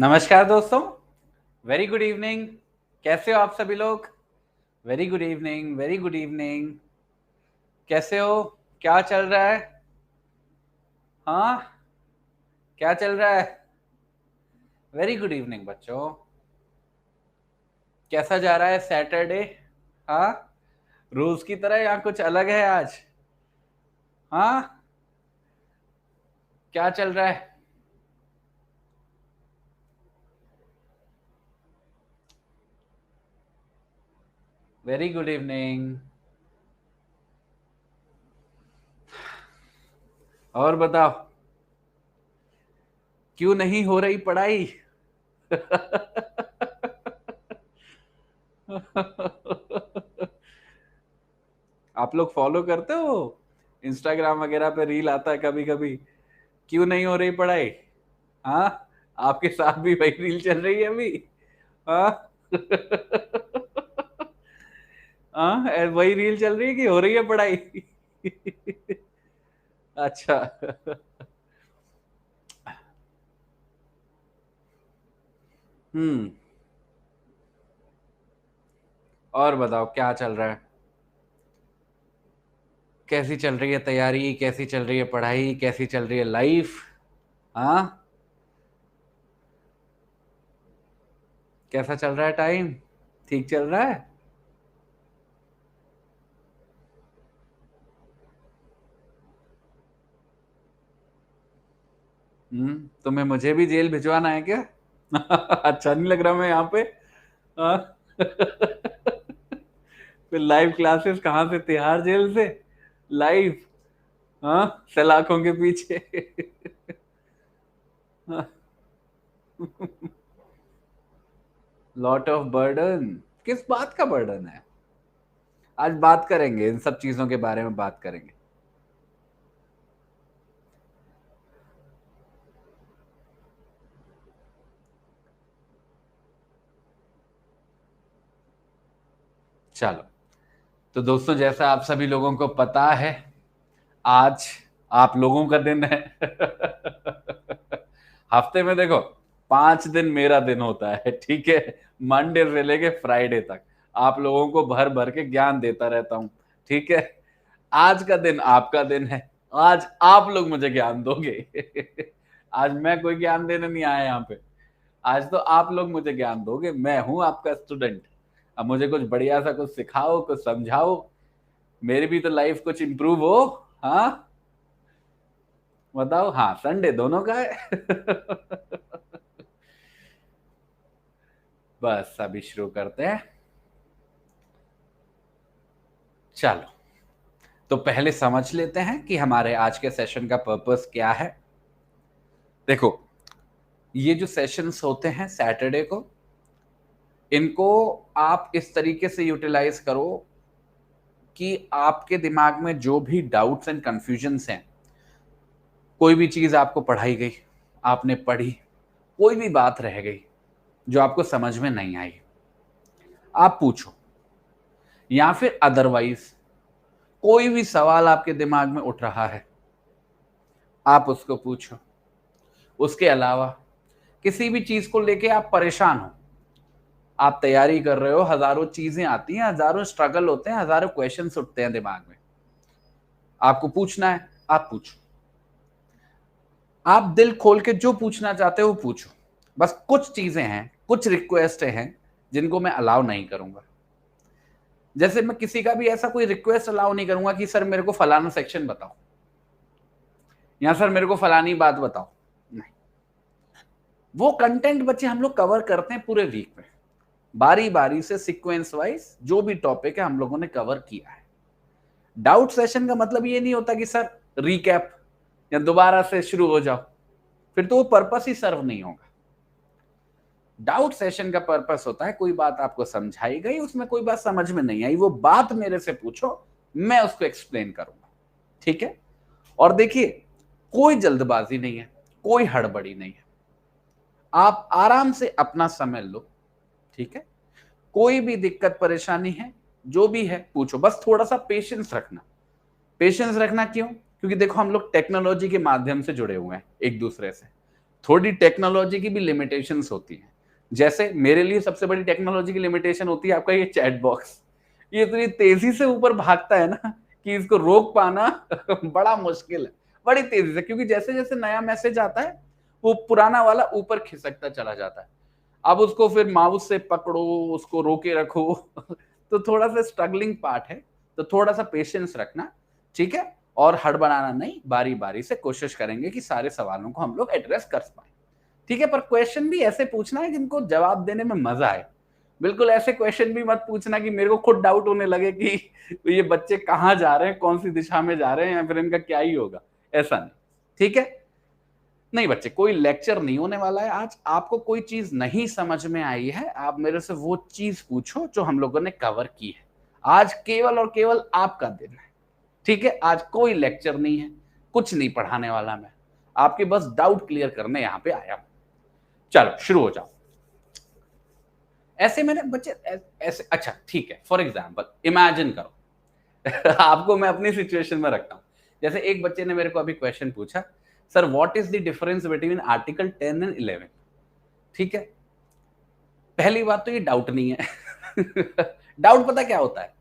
नमस्कार दोस्तों, very good evening. कैसे हो आप सभी लोग? Very good evening, very good evening. कैसे हो? क्या चल रहा है? हाँ, क्या चल रहा है? वेरी गुड इवनिंग बच्चों। कैसा जा रहा है सैटरडे? हाँ, रोज की तरह या कुछ अलग है आज? हाँ, क्या चल रहा है? Very good evening. और बताओ, क्यों नहीं हो रही पढ़ाई? आप लोग फॉलो करते हो? इंस्टाग्राम वगैरह पे रील आता है कभी कभी। क्यों नहीं हो रही पढ़ाई? हाँ, आपके साथ भी वही रील चल रही है अभी? हाँ। हाँ, वही रील चल रही है कि हो रही है पढ़ाई? अच्छा। हम्म। और बताओ क्या चल रहा है? कैसी चल रही है तैयारी? कैसी चल रही है पढ़ाई? कैसी चल रही है लाइफ? हाँ, कैसा चल रहा है टाइम? ठीक चल रहा है? तुम्हें मुझे भी जेल भिजवाना है क्या? अच्छा नहीं लग रहा मैं यहाँ पे। हाँ। फिर लाइव क्लासेस कहाँ से? तिहाड़ जेल से लाइव? हाँ, सलाखों के पीछे। Lot of burden. किस बात का बर्डन है? आज बात करेंगे, इन सब चीजों के बारे में बात करेंगे। चलो, तो दोस्तों जैसा आप सभी लोगों को पता है, आज आप लोगों का दिन है। हफ्ते में देखो 5 दिन मेरा दिन होता है, ठीक है? मंडे से लेके फ्राइडे तक आप लोगों को भर भर के ज्ञान देता रहता हूं, ठीक है? आज का दिन आपका दिन है। आज आप लोग मुझे ज्ञान दोगे। आज मैं कोई ज्ञान देने नहीं आया यहाँ पे। आज तो आप लोग मुझे ज्ञान दोगे। मैं हूं आपका स्टूडेंट। अब मुझे कुछ बढ़िया सा कुछ सिखाओ, कुछ समझाओ। मेरी भी तो लाइफ कुछ इंप्रूव हो। हाँ, बताओ। हाँ, संडे दोनों का है। बस अभी शुरू करते हैं। चलो, तो पहले समझ लेते हैं कि हमारे आज के सेशन का पर्पस क्या है। देखो, ये जो सेशंस होते हैं सैटरडे को, इनको आप इस तरीके से यूटिलाइज करो कि आपके दिमाग में जो भी डाउट्स एंड कंफ्यूजन्स हैं, कोई भी चीज आपको पढ़ाई गई, आपने पढ़ी, कोई भी बात रह गई जो आपको समझ में नहीं आई, आप पूछो। या फिर अदरवाइज कोई भी सवाल आपके दिमाग में उठ रहा है, आप उसको पूछो। उसके अलावा किसी भी चीज को लेके आप परेशान हो, आप तैयारी कर रहे हो, हजारों चीजें आती हैं, हजारों स्ट्रगल होते हैं, हजारों क्वेश्चंस उठते हैं दिमाग में, आपको पूछना है, आप पूछो। आप दिल खोल के जो पूछना चाहते हो पूछो। बस कुछ चीजें हैं, कुछ रिक्वेस्ट हैं जिनको मैं अलाउ नहीं करूंगा। जैसे मैं किसी का भी ऐसा कोई रिक्वेस्ट अलाउ नहीं करूंगा कि सर मेरे को फलाना सेक्शन बताओ, या सर मेरे को फलानी बात बताओ। नहीं, वो कंटेंट बच्चे हम लोग कवर करते हैं पूरे वीक में, बारी बारी से सीक्वेंस वाइज जो भी टॉपिक है हम लोगों ने कवर किया है। डाउट सेशन का मतलब ये नहीं होता कि सर रिकैप या दोबारा से शुरू हो जाओ, फिर तो वो पर्पस ही सर्व नहीं होगा। डाउट सेशन का पर्पस होता है कोई बात आपको समझाई गई, उसमें कोई बात समझ में नहीं आई, वो बात मेरे से पूछो, मैं उसको एक्सप्लेन करूंगा, ठीक है? और देखिए, कोई जल्दबाजी नहीं है, कोई हड़बड़ी नहीं है। आप आराम से अपना समय लो, ठीक है? कोई भी दिक्कत परेशानी है, जो भी है पूछो, बस थोड़ा सा पेशेंस रखना। पेशेंस रखना क्यों? क्योंकि देखो हम लोग टेक्नोलॉजी के माध्यम से जुड़े हुए हैं एक दूसरे से। थोड़ी टेक्नोलॉजी की भी लिमिटेशंस होती हैं। जैसे मेरे लिए सबसे बड़ी टेक्नोलॉजी की लिमिटेशन होती है आपका ये चैट बॉक्स। ये इतनी तेजी से ऊपर भागता है ना कि इसको रोक पाना बड़ा मुश्किल है, बड़ी तेजी से, क्योंकि जैसे जैसे नया मैसेज आता है वो पुराना वाला ऊपर खिसकता चला जाता है। अब उसको फिर माउस से पकड़ो, उसको रोके रखो तो थोड़ा सा स्ट्रगलिंग पार्ट है। तो थोड़ा सा पेशेंस रखना, ठीक है, और हड़बड़ाना नहीं, बारी बारी से कोशिश करेंगे कि सारे सवालों को हम लोग एड्रेस कर पाए, ठीक है। पर क्वेश्चन भी ऐसे पूछना है जिनको जवाब देने में मजा आए। बिल्कुल ऐसे क्वेश्चन भी मत पूछना कि मेरे को खुद डाउट होने लगे कि ये बच्चे कहाँ जा रहे हैं, कौन सी दिशा में जा रहे हैं, या फिर इनका क्या ही होगा, ऐसा नहीं, ठीक है। नहीं बच्चे, कोई लेक्चर नहीं होने वाला है आज। आपको कोई चीज नहीं समझ में आई है, आप मेरे से वो चीज पूछो जो हम लोगों ने कवर की है। आज केवल और केवल आपका दिन है, ठीक है। आज कोई लेक्चर नहीं है, कुछ नहीं पढ़ाने वाला मैं, आपके बस डाउट क्लियर करने यहां पे आया हूं। चलो शुरू हो जाओ। ऐसे मैंने बच्चे ऐसे, अच्छा ठीक है, फॉर एग्जाम्पल इमेजिन करो आपको मैं अपनी सिचुएशन में रखता हूं। जैसे एक बच्चे ने मेरे को अभी क्वेश्चन पूछा, sir what is the difference between article 10 and 11, ठीक है। पहली बात तो ये डाउट नहीं है डाउट पता क्या होता है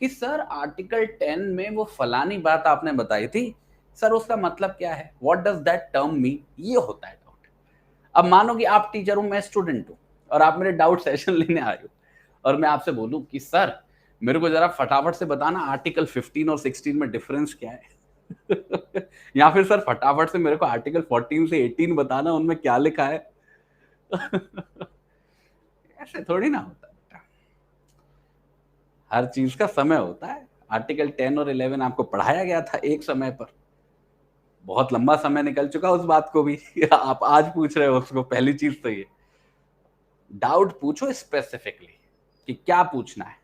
कि सर आर्टिकल 10 में वो फलानी बात आपने बताई थी, सर उसका मतलब क्या है, what does that term mean, ये होता है डाउट। अब मानो कि आप टीचर हो, मैं स्टूडेंट हूं, और आप मेरे डाउट सेशन लेने आए हो, और मैं आपसे बोलूं कि सर मेरे को जरा फटाफट से बताना आर्टिकल 15 और 16 में डिफरेंस क्या है या फिर सर फटाफट से मेरे को आर्टिकल 14 से 18 बताना, उनमें क्या लिखा है ऐसे थोड़ी ना होता बेटा, हर चीज का समय होता है। आर्टिकल 10 और 11 आपको पढ़ाया गया था एक समय पर, बहुत लंबा समय निकल चुका उस बात को भी आप आज पूछ रहे हो उसको। पहली चीज तो ये, डाउट पूछो स्पेसिफिकली कि क्या पूछना है,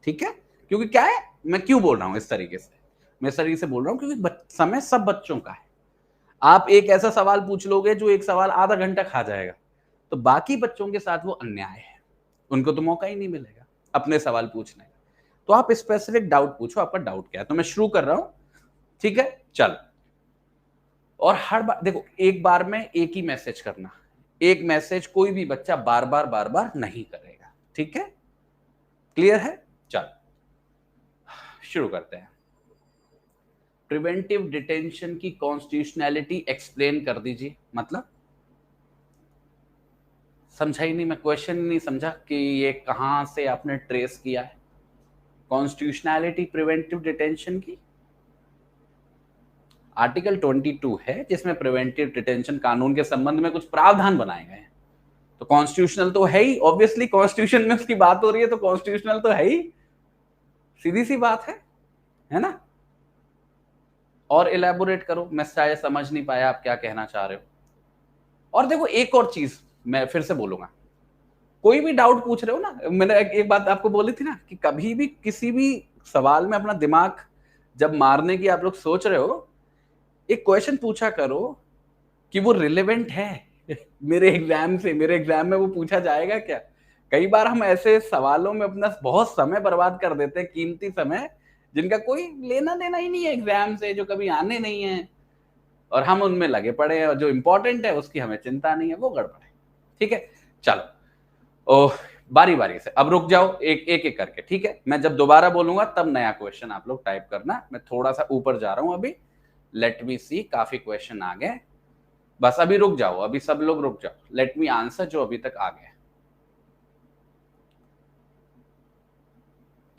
ठीक है। क्योंकि क्या है, मैं क्यों बोल रहा हूं इस तरीके से, मैं इस तरीके से बोल रहा हूं क्योंकि समय सब बच्चों का है। आप एक ऐसा सवाल पूछ लोगे जो एक सवाल आधा घंटा खा जाएगा, तो बाकी बच्चों के साथ वो अन्याय है, उनको तो मौका ही नहीं मिलेगा अपने सवाल पूछने का। तो आप स्पेसिफिक डाउट पूछो, आपका डाउट क्या है। तो मैं शुरू कर रहा हूं, ठीक है, चल। और हर बार देखो, एक बार में एक ही मैसेज करना, एक मैसेज कोई भी बच्चा बार बार नहीं करेगा, ठीक है, क्लियर है। चल शुरू करते हैं। प्रिवेंटिव डिटेंशन की कॉन्स्टिट्यूशनैलिटी एक्सप्लेन कर दीजिए। मतलब समझा ही नहीं, मैं क्वेश्चन नहीं समझा कि ये कहां से आपने ट्रेस किया है कॉन्स्टिट्यूशनैलिटी प्रिवेंटिव डिटेंशन की। आर्टिकल 22 है जिसमें प्रिवेंटिव डिटेंशन कानून के संबंध में कुछ प्रावधान बनाए गए हैं, तो कॉन्स्टिट्यूशनल तो है ही, ऑब्वियसली कॉन्स्टिट्यूशन में उसकी बात हो रही है तो कॉन्स्टिट्यूशनल तो है ही, सीधी सी बात है ना। और इलेबोरेट करो, मैं शायद समझ नहीं पाया आप क्या कहना चाह रहे हो। और देखो एक और चीज मैं फिर से बोलूंगा, कोई भी डाउट पूछ रहे हो ना, मैंने एक बात आपको बोली थी ना कि कभी भी किसी भी सवाल में अपना दिमाग जब मारने की आप लोग सोच रहे हो, एक क्वेश्चन पूछा करो कि वो रिलेवेंट है मेरे एग्जाम से, मेरे एग्जाम में वो पूछा जाएगा क्या। कई बार हम ऐसे सवालों में अपना बहुत समय बर्बाद कर देते हैं, कीमती समय, जिनका कोई लेना देना ही नहीं है एग्जाम से, जो कभी आने नहीं है, और हम उनमें लगे पड़े हैं, और जो इंपॉर्टेंट है उसकी हमें चिंता नहीं है, वो गड़बड़ है, ठीक है। चलो ओह, बारी बारी से अब रुक जाओ, एक एक एक करके, ठीक है। मैं जब दोबारा बोलूंगा तब नया क्वेश्चन आप लोग टाइप करना। मैं थोड़ा सा ऊपर जा रहा हूं अभी, लेट मी सी, काफी क्वेश्चन आ गए, बस अभी रुक जाओ, अभी सब लोग रुक जाओ, लेट मी आंसर जो अभी तक आ गए,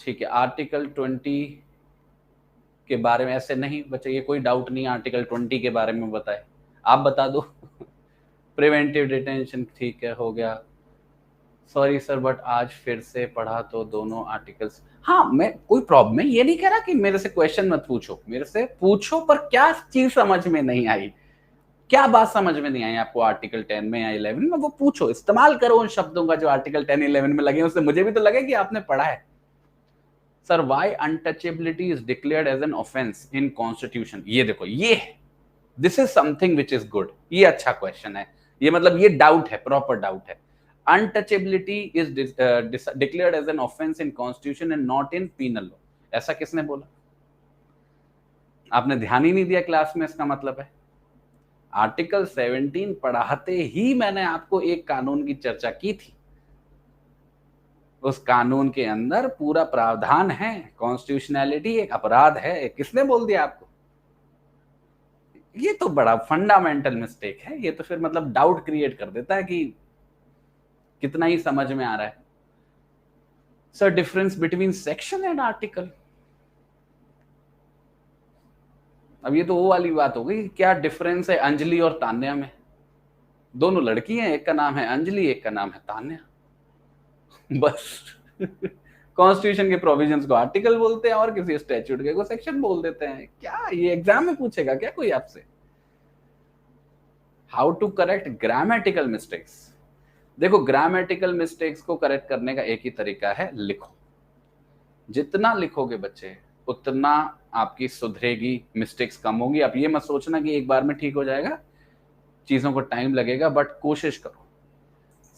ठीक है। आर्टिकल 20 के बारे में ऐसे नहीं बच्चे, ये कोई डाउट नहीं, आर्टिकल 20 के बारे में बताए, आप बता दो प्रिवेंटिव डिटेंशन, ठीक है, हो गया। सॉरी सर बट आज फिर से पढ़ा तो दोनों आर्टिकल्स, हाँ मैं कोई प्रॉब्लम, मैं ये नहीं कह रहा कि मेरे से क्वेश्चन मत पूछो, मेरे से पूछो, पर क्या चीज समझ में नहीं आई, क्या बात समझ में नहीं आई आपको आर्टिकल 10 में या 11 में, वो पूछो, इस्तेमाल करो उन शब्दों का जो आर्टिकल 10 11 में लगे, उससे मुझे भी तो लगे कि आपने पढ़ा है। Sir why untouchability is declared as an offence in constitution, ये देखो, ये this is something which is good, ये अच्छा क्वेश्चन है, ये मतलब ये डाउट है, प्रॉपर डाउट है। Untouchability is declared as an offence in constitution and not in penal law, ऐसा किसने बोला, आपने ध्यान ही नहीं दिया क्लास में, इसका मतलब है आर्टिकल 17 पढ़ाते ही मैंने आपको एक कानून की चर्चा की थी। उस कानून के अंदर पूरा प्रावधान है, कॉन्स्टिट्यूशनैलिटी एक अपराध है। किसने बोल दिया आपको? ये तो बड़ा फंडामेंटल मिस्टेक है। ये तो फिर मतलब डाउट क्रिएट कर देता है कि कितना ही समझ में आ रहा है। Sir, difference between section and article. अब ये तो वो वाली बात हो गई, क्या डिफरेंस है अंजलि और तान्या में? दोनों लड़की हैं, एक का नाम है अंजलि, एक का नाम है तान्या, बस। कॉन्स्टिट्यूशन के प्रोविजंस को आर्टिकल बोलते हैं और किसी स्टैट्यूट के को सेक्शन बोल देते हैं। क्या ये एग्जाम में पूछेगा क्या कोई आपसे? How to correct grammatical mistakes. देखो, ग्रामेटिकल मिस्टेक्स को करेक्ट करने का एक ही तरीका है, लिखो। जितना लिखोगे बच्चे उतना आपकी सुधरेगी, मिस्टेक्स कम होगी। आप ये मत सोचना कि एक बार में ठीक हो जाएगा, चीजों को टाइम लगेगा, बट कोशिश करो।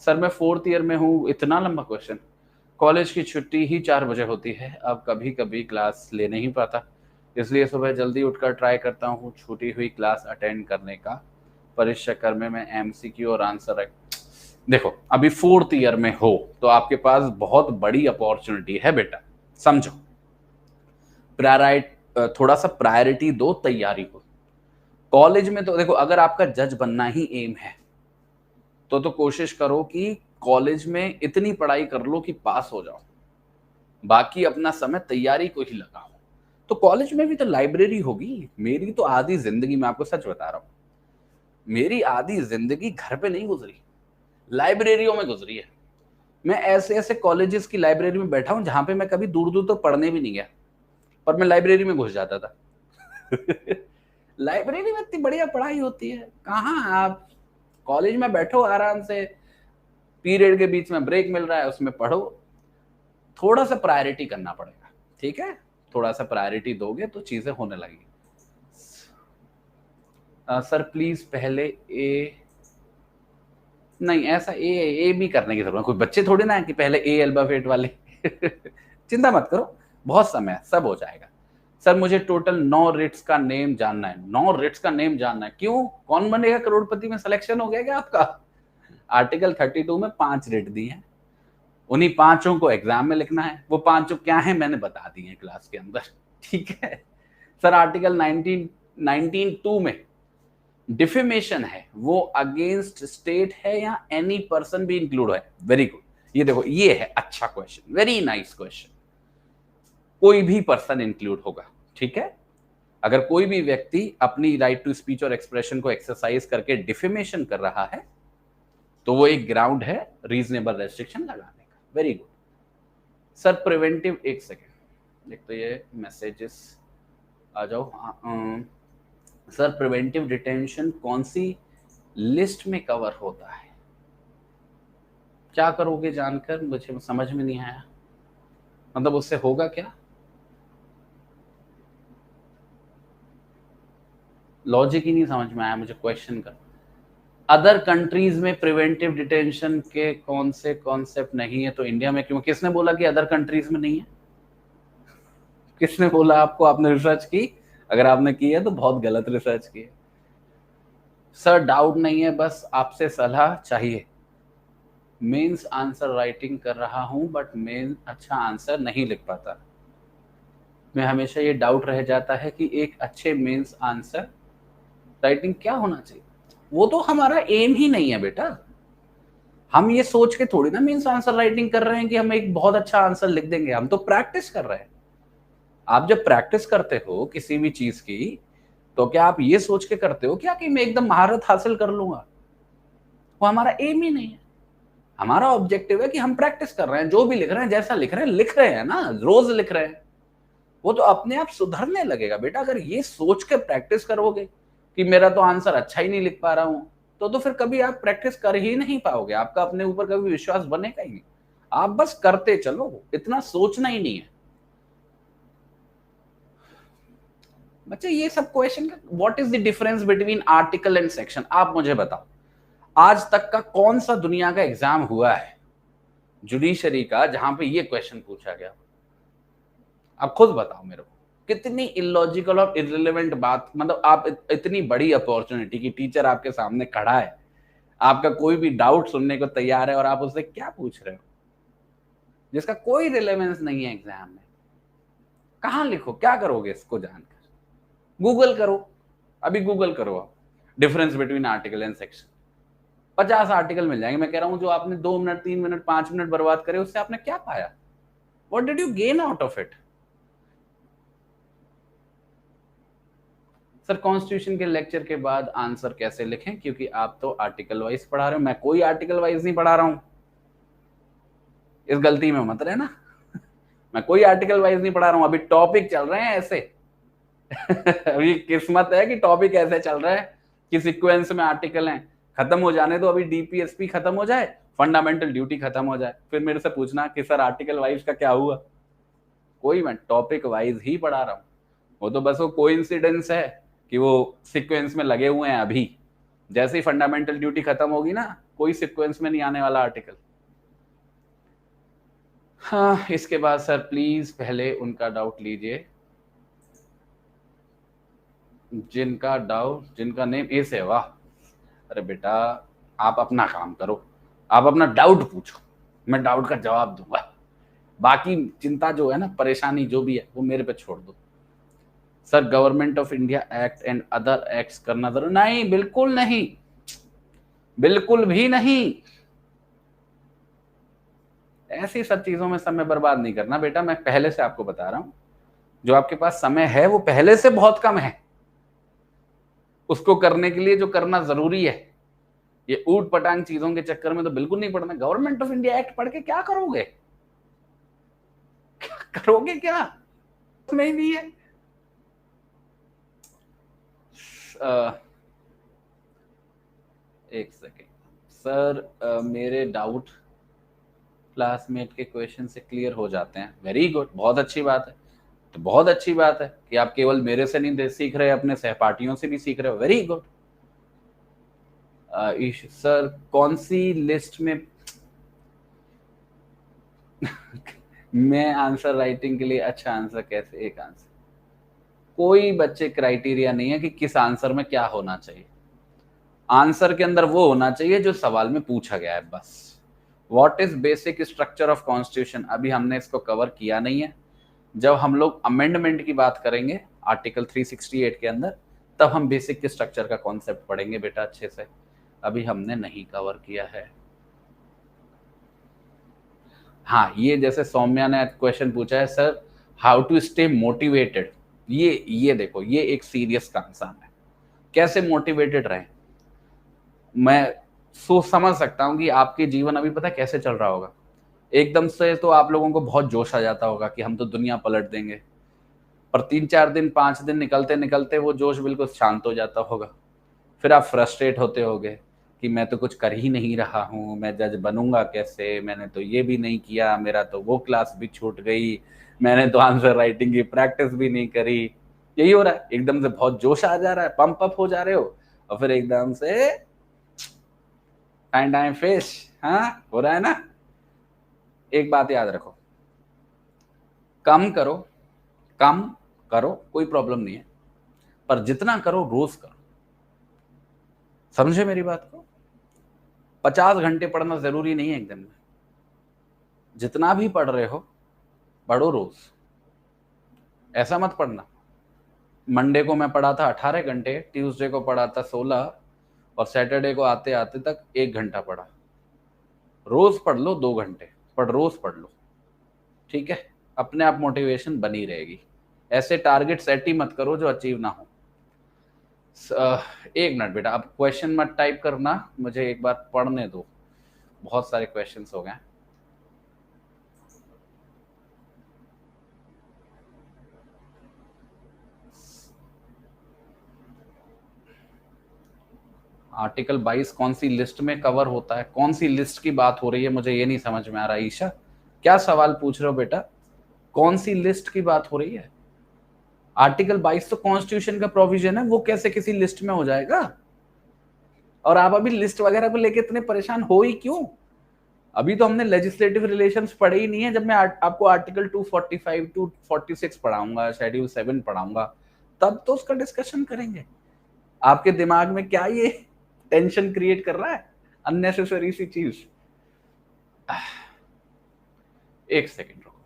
सर, मैं 4th ईयर में हूँ, इतना लंबा क्वेश्चन। कॉलेज की छुट्टी ही 4 बजे होती है, अब कभी कभी क्लास ले नहीं पाता, इसलिए सुबह जल्दी उठकर ट्राई करता हूँ छूटी हुई क्लास अटेंड करने का, पर इस चक्कर में मैं एमसीक्यू और आंसर। देखो, अभी 4th ईयर में हो तो आपके पास बहुत बड़ी अपॉर्चुनिटी है बेटा, समझो। थोड़ा सा प्रायोरिटी दो तैयारी को। कॉलेज में तो देखो, अगर आपका जज बनना ही एम है तो कोशिश करो कि कॉलेज में इतनी पढ़ाई कर लो कि पास हो जाओ, बाकी अपना समय तैयारी को ही लगाओ। तो कॉलेज में भी तो लाइब्रेरी होगी। मेरी तो आधी जिंदगी, मैं आपको सच बता रहा हूं, मेरी आधी जिंदगी घर पे नहीं गुजरी, लाइब्रेरियों में गुजरी है। मैं ऐसे ऐसे कॉलेजेस की लाइब्रेरी में बैठा हूं जहां पे मैं कभी दूर दूर तो पढ़ने भी नहीं गया, पर मैं लाइब्रेरी में घुस जाता था। लाइब्रेरी में इतनी बढ़िया पढ़ाई होती है, कहाँ आप कॉलेज में बैठो आराम से, पीरियड के बीच में ब्रेक मिल रहा है उसमें पढ़ो। थोड़ा सा प्रायोरिटी करना पड़ेगा, ठीक है? थोड़ा सा प्रायोरिटी दोगे तो चीजें होने लगेगी। सर प्लीज पहले ए, नहीं ऐसा ए भी करने की जरूरत, कोई बच्चे थोड़ी ना है कि पहले ए अल्फाबेट वाले। चिंता मत करो, बहुत समय है, सब हो जाएगा। सर मुझे टोटल 9 रिट्स का नेम जानना है। 9 रिट्स का नेम जानना है, क्यों? कौन बनेगा करोड़पति में सिलेक्शन हो गया क्या आपका? आर्टिकल 32 में 5 रिट दी है, उन्हीं 5 को एग्जाम में लिखना है। वो 5 क्या है मैंने बता दी है क्लास के अंदर, ठीक है? सर आर्टिकल 19(2) में डिफेमेशन है, वो अगेंस्ट स्टेट है या एनी पर्सन भी इंक्लूड है? वेरी गुड, ये देखो ये है अच्छा क्वेश्चन, वेरी नाइस क्वेश्चन। कोई भी पर्सन इंक्लूड होगा, ठीक है? अगर कोई भी व्यक्ति अपनी राइट टू स्पीच और एक्सप्रेशन को एक्सरसाइज करके डिफेमेशन कर रहा है तो वो एक ग्राउंड है रीजनेबल रेस्ट्रिक्शन लगाने का। Very good. सर प्रिवेंटिव, एक सेकेंड, एक तो ये मैसेजेस आ जाओ। सर प्रिवेंटिव डिटेंशन कौन सी लिस्ट में कवर होता है? क्या करोगे जानकर? मुझे समझ में नहीं आया, मतलब उससे होगा क्या? लॉजिक ही नहीं समझ में आया मुझे क्वेश्चन का। अदर कंट्रीज में प्रिवेंटिव डिटेंशन के कौन से कॉन्सेप्ट नहीं है तो इंडिया में क्यों? किसने बोला कि अदर कंट्रीज में नहीं है? किसने बोला आपको? आपने रिसर्च की? अगर आपने की है तो बहुत गलत रिसर्च की है। सर डाउट नहीं है, बस आपसे सलाह चाहिए। मेंस आंसर राइटिंग कर रहा हूं बट मेन अच्छा आंसर नहीं लिख पाता। मैं हमेशा ये डाउट रह जाता है कि एक अच्छे मेंस आंसर राइटिंग क्या होना चाहिए। वो तो हमारा एम ही नहीं है बेटा। हम ये सोच के थोड़ी ना मेंस आंसर राइटिंग कर रहे हैं कि हम एक बहुत अच्छा आंसर लिख देंगे, हम तो प्रैक्टिस कर रहे हैं। आप जब प्रैक्टिस करते हो किसी भी चीज की तो क्या आप ये सोच के करते हो क्या कि मैं एकदम महारत हासिल कर लूंगा? वो हमारा एम ही नहीं है। हमारा ऑब्जेक्टिव है कि हम प्रैक्टिस कर रहे हैं, जो भी लिख रहे हैं जैसा लिख रहे हैं ना, रोज लिख रहे हैं, वो तो अपने आप सुधरने लगेगा बेटा। अगर ये सोच के प्रैक्टिस करोगे कि मेरा तो आंसर अच्छा ही नहीं लिख पा रहा हूं तो फिर कभी आप प्रैक्टिस कर ही नहीं पाओगे, आपका अपने ऊपर कभी विश्वास बनेगा ही नहीं। आप बस करते चलो, इतना सोचना ही नहीं है। बच्चे ये सब क्वेश्चन का what is the difference between article and section, आप मुझे बताओ। आज तक का कौन सा दुनिया का एग्जाम हुआ है जुडिशरी का जहां पे ये क्वेश्चन पूछा गया? आप खुद बताओ मेरे को। कितनी इलॉजिकल और इररिलेवेंट बात, मतलब आप इतनी बड़ी अपॉर्चुनिटी की टीचर आपके सामने खड़ा है, आपका कोई भी डाउट सुनने को तैयार है और आप उससे क्या पूछ रहे हो जिसका कोई रिलेवेंस नहीं है एग्जाम में। कहां लिखो, क्या करोगे इसको जानकर? गूगल करो, अभी गूगल करो आप, difference between article and section, 50 article मिल जाएंगे। मैं कह रहा हूं जो आपने 2 मिनट 3 मिनट 5 मिनट बर्बाद करे उससे आपने क्या पाया? What did you gain out of it? Sir constitution के लेक्चर के बाद आंसर कैसे लिखें, क्योंकि आप तो आर्टिकल वाइज पढ़ा रहे हो, मैं कोई आर्टिकल वाइज नहीं पढ़ा रहा हूं, इस गलती में मत रहना। मैं कोई आर्टिकल वाइज नहीं पढ़ा रहा हूं, अभी टॉपिक चल रहे हैं ऐसे। अभी किस्मत है कि टॉपिक ऐसे चल रहा है कि सीक्वेंस में आर्टिकल हैं, खत्म हो जाने दो, अभी डीपीएसपी खत्म हो जाए, फंडामेंटल ड्यूटी खत्म हो जाए, फिर मेरे से पूछना कि सर आर्टिकल वाइज का क्या हुआ। कोई, मैं टॉपिक वाइज ही पढ़ा रहा हूं। वो तो बस वो कोइंसिडेंस है कि वो सीक्वेंस में लगे हुए हैं। अभी जैसे ही फंडामेंटल ड्यूटी खत्म होगी ना, कोई सीक्वेंस में नहीं आने वाला आर्टिकल। हाँ, इसके बाद सर प्लीज पहले उनका डाउट लीजिए जिनका नेम ए से। वाह, अरे बेटा आप अपना काम करो, आप अपना डाउट पूछो, मैं डाउट का जवाब दूंगा। बाकी चिंता जो है ना, परेशानी जो भी है वो मेरे पे छोड़ दो। Sir government of India act and other acts करना जरूरी नहीं, बिल्कुल नहीं, बिल्कुल भी नहीं। ऐसी सब चीजों में समय बर्बाद नहीं करना बेटा, मैं पहले से आपको बता रहा हूं, जो आपके पास समय है वो पहले से बहुत कम है। उसको करने के लिए जो करना जरूरी है, ये ऊट पटांग चीजों के चक्कर में तो बिल्कुल नहीं पड़ना। गवर्नमेंट ऑफ इंडिया एक्ट पढ़ के क्या करोगे? करोगे क्या? नहीं भी है। एक सेकेंड सर, मेरे डाउट क्लासमेट के क्वेश्चन से क्लियर हो जाते हैं। वेरी गुड, बहुत अच्छी बात है। तो बहुत अच्छी बात है कि आप केवल मेरे से नहीं सीख रहे, अपने सहपाठियों से भी सीख रहे हो। Very good. सर कौन सी लिस्ट में मैं आंसर राइटिंग के लिए अच्छा आंसर कैसे? एक आंसर, कोई बच्चे क्राइटेरिया नहीं है कि किस आंसर में क्या होना चाहिए। आंसर के अंदर वो होना चाहिए जो सवाल में पूछा गया है, बस। What is basic structure of constitution, अभी हमने इसको कवर किया नहीं है। जब हम लोग अमेंडमेंट की बात करेंगे आर्टिकल 368 के अंदर, तब हम बेसिक स्ट्रक्चर का कॉन्सेप्ट पढ़ेंगे बेटा अच्छे से, अभी हमने नहीं कवर किया है। हाँ, ये जैसे सौम्या ने क्वेश्चन पूछा है, sir how to stay motivated, ये देखो, ये एक सीरियस कंसर्न है। कैसे मोटिवेटेड रहें? मैं सोच समझ सकता हूं कि आपके जीवन अभी पता कैसे चल रहा होगा। एकदम से तो आप लोगों को बहुत जोश आ जाता होगा कि हम तो दुनिया पलट देंगे, पर 3-4 दिन 5 दिन निकलते निकलते वो जोश बिल्कुल शांत हो जाता होगा। फिर आप फ्रस्ट्रेट होते होगे कि मैं तो कुछ कर ही नहीं रहा हूँ, मैं जज बनूंगा कैसे, मैंने तो ये भी नहीं किया, मेरा तो वो क्लास भी छूट गई, मैंने तो आंसर राइटिंग की प्रैक्टिस भी नहीं करी। यही हो रहा है, एकदम से बहुत जोश आ जा रहा है, पंप अप हो जा रहे हो, और फिर एकदम से टाइम टाइम फिश। हाँ, हो रहा है ना। एक बात याद रखो, कम करो, कम करो, कोई प्रॉब्लम नहीं है, पर जितना करो रोज करो। समझे मेरी बात को? 50 घंटे पढ़ना जरूरी नहीं है एक दिन में। जितना भी पढ़ रहे हो पढ़ो रोज। ऐसा मत पढ़ना मंडे को मैं पढ़ा था 18 घंटे, ट्यूसडे को पढ़ा था 16, और सैटरडे को आते आते तक 1 घंटा पढ़ा। रोज पढ़ लो 2 घंटे, पर रोज पढ़ लो, ठीक है? अपने आप मोटिवेशन बनी रहेगी। ऐसे टारगेट सेट ही मत करो जो अचीव ना हो। 1 मिनट बेटा, अब क्वेश्चन मत टाइप करना, मुझे एक बार पढ़ने दो, बहुत सारे क्वेश्चंस हो गए। आर्टिकल 22 कौन सी लिस्ट में कवर होता है? कौन सी लिस्ट की बात हो रही है, मुझे ये नहीं समझ में आ रहा। ईशा, क्या सवाल पूछ रहे हो बेटा? कौन सी लिस्ट की बात हो रही है? आर्टिकल 22 तो कॉन्स्टिट्यूशन का प्रोविजन है, वो कैसे किसी लिस्ट में हो जाएगा? और आप अभी लिस्ट वगैरह को लेके इतने परेशान हो ही क्यों? अभी तो हमने लेजिस्लेटिव रिलेशंस पढ़े ही नहीं है। जब मैं आपको आर्टिकल 245 टू 46 पढ़ाऊंगा, शेड्यूल 7 पढ़ाऊंगा, तब तो उसका डिस्कशन करेंगे। आपके दिमाग में क्या ये टेंशन क्रिएट कर रहा है, अननेसेसरी सी चीज। एक सेकेंड रुको।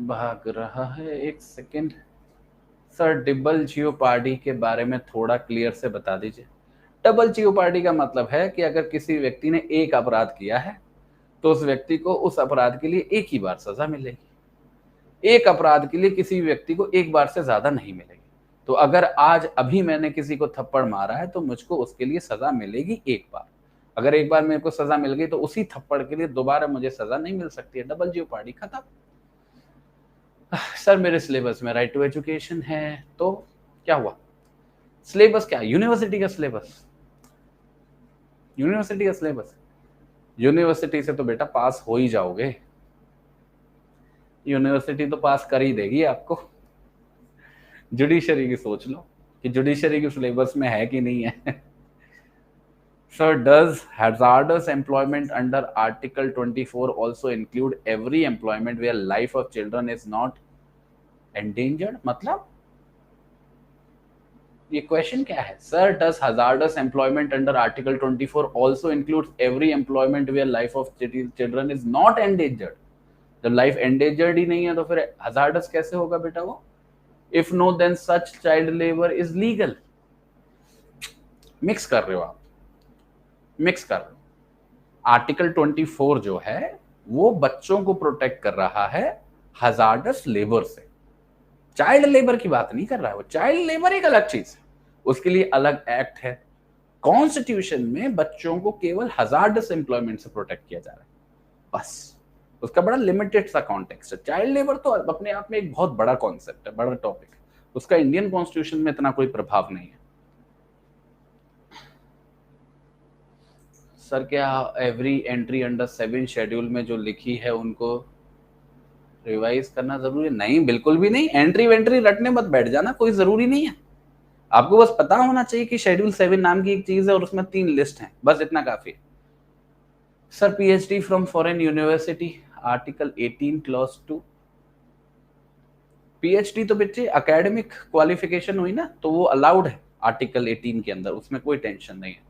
भाग रहा है, एक सेकेंड। सर डबल जियोपार्डी के बारे में थोड़ा क्लियर से बता दीजिए। डबल जियोपार्डी का मतलब है कि अगर किसी व्यक्ति ने एक अपराध किया है तो उस व्यक्ति को उस अपराध के लिए एक ही बार सजा मिलेगी। एक अपराध के लिए किसी व्यक्ति को एक बार से ज्यादा नहीं मिलेगी। तो अगर आज अभी मैंने किसी को थप्पड़ मारा है तो मुझको उसके लिए सजा मिलेगी एक बार। अगर एक बार मेरे को सजा मिल गई तो उसी थप्पड़ के लिए दोबारा मुझे सजा नहीं मिल सकती है। डबल जियोपार्डी खत्म। सर मेरे सिलेबस में राइट टू एजुकेशन है, तो क्या हुआ? सिलेबस क्या? यूनिवर्सिटी का सिलेबस। यूनिवर्सिटी का सिलेबस, यूनिवर्सिटी से तो बेटा पास हो ही जाओगे। यूनिवर्सिटी तो पास कर ही देगी आपको। जुडिशरी की सोच लो कि जुडिशरी के सिलेबस में है कि नहीं है। Sir, does hazardous employment under Article 24 also include every employment where life of children is not endangered? मतलब ये क्वेश्चन क्या है? Sir, does hazardous employment under Article 24 also includes every employment where life of children is not endangered? जब life endangered ही नहीं है तो फिर hazardous कैसे होगा बेटा वो? If no, then such child labor is legal. Mix कर रहे हो आप, मिक्स कर रहे हो। आर्टिकल 24 जो है वो बच्चों को प्रोटेक्ट कर रहा है हजार्डस लेबर से। चाइल्ड लेबर की बात नहीं कर रहा है वो। चाइल्ड लेबर एक अलग चीज है, उसके लिए अलग एक्ट है। कॉन्स्टिट्यूशन में बच्चों को केवल हजार्डस एम्प्लॉयमेंट से प्रोटेक्ट किया जा रहा है, बस। उसका बड़ा लिमिटेड सा कॉन्टेक्स्ट है। चाइल्ड लेबर तो अपने आप में एक बहुत बड़ा कॉन्सेप्ट है, बड़ा टॉपिक है। उसका इंडियन कॉन्स्टिट्यूशन में इतना कोई प्रभाव नहीं है। सर क्या एवरी एंट्री अंडर 7 शेड्यूल में जो लिखी है उनको रिवाइज करना जरूरी है? नहीं, बिल्कुल भी नहीं। एंट्री वेंट्री रटने मत बैठ जाना, कोई जरूरी नहीं है। आपको बस पता होना चाहिए कि शेड्यूल 7 नाम की एक चीज है और उसमें 3 लिस्ट हैं, बस इतना काफी है। Sir PhD from foreign university, article 18 clause 2। PhD तो बच्चे एकेडमिक क्वालिफिकेशन हुई ना, तो वो अलाउड है आर्टिकल 18 के अंदर, उसमें कोई टेंशन नहीं है।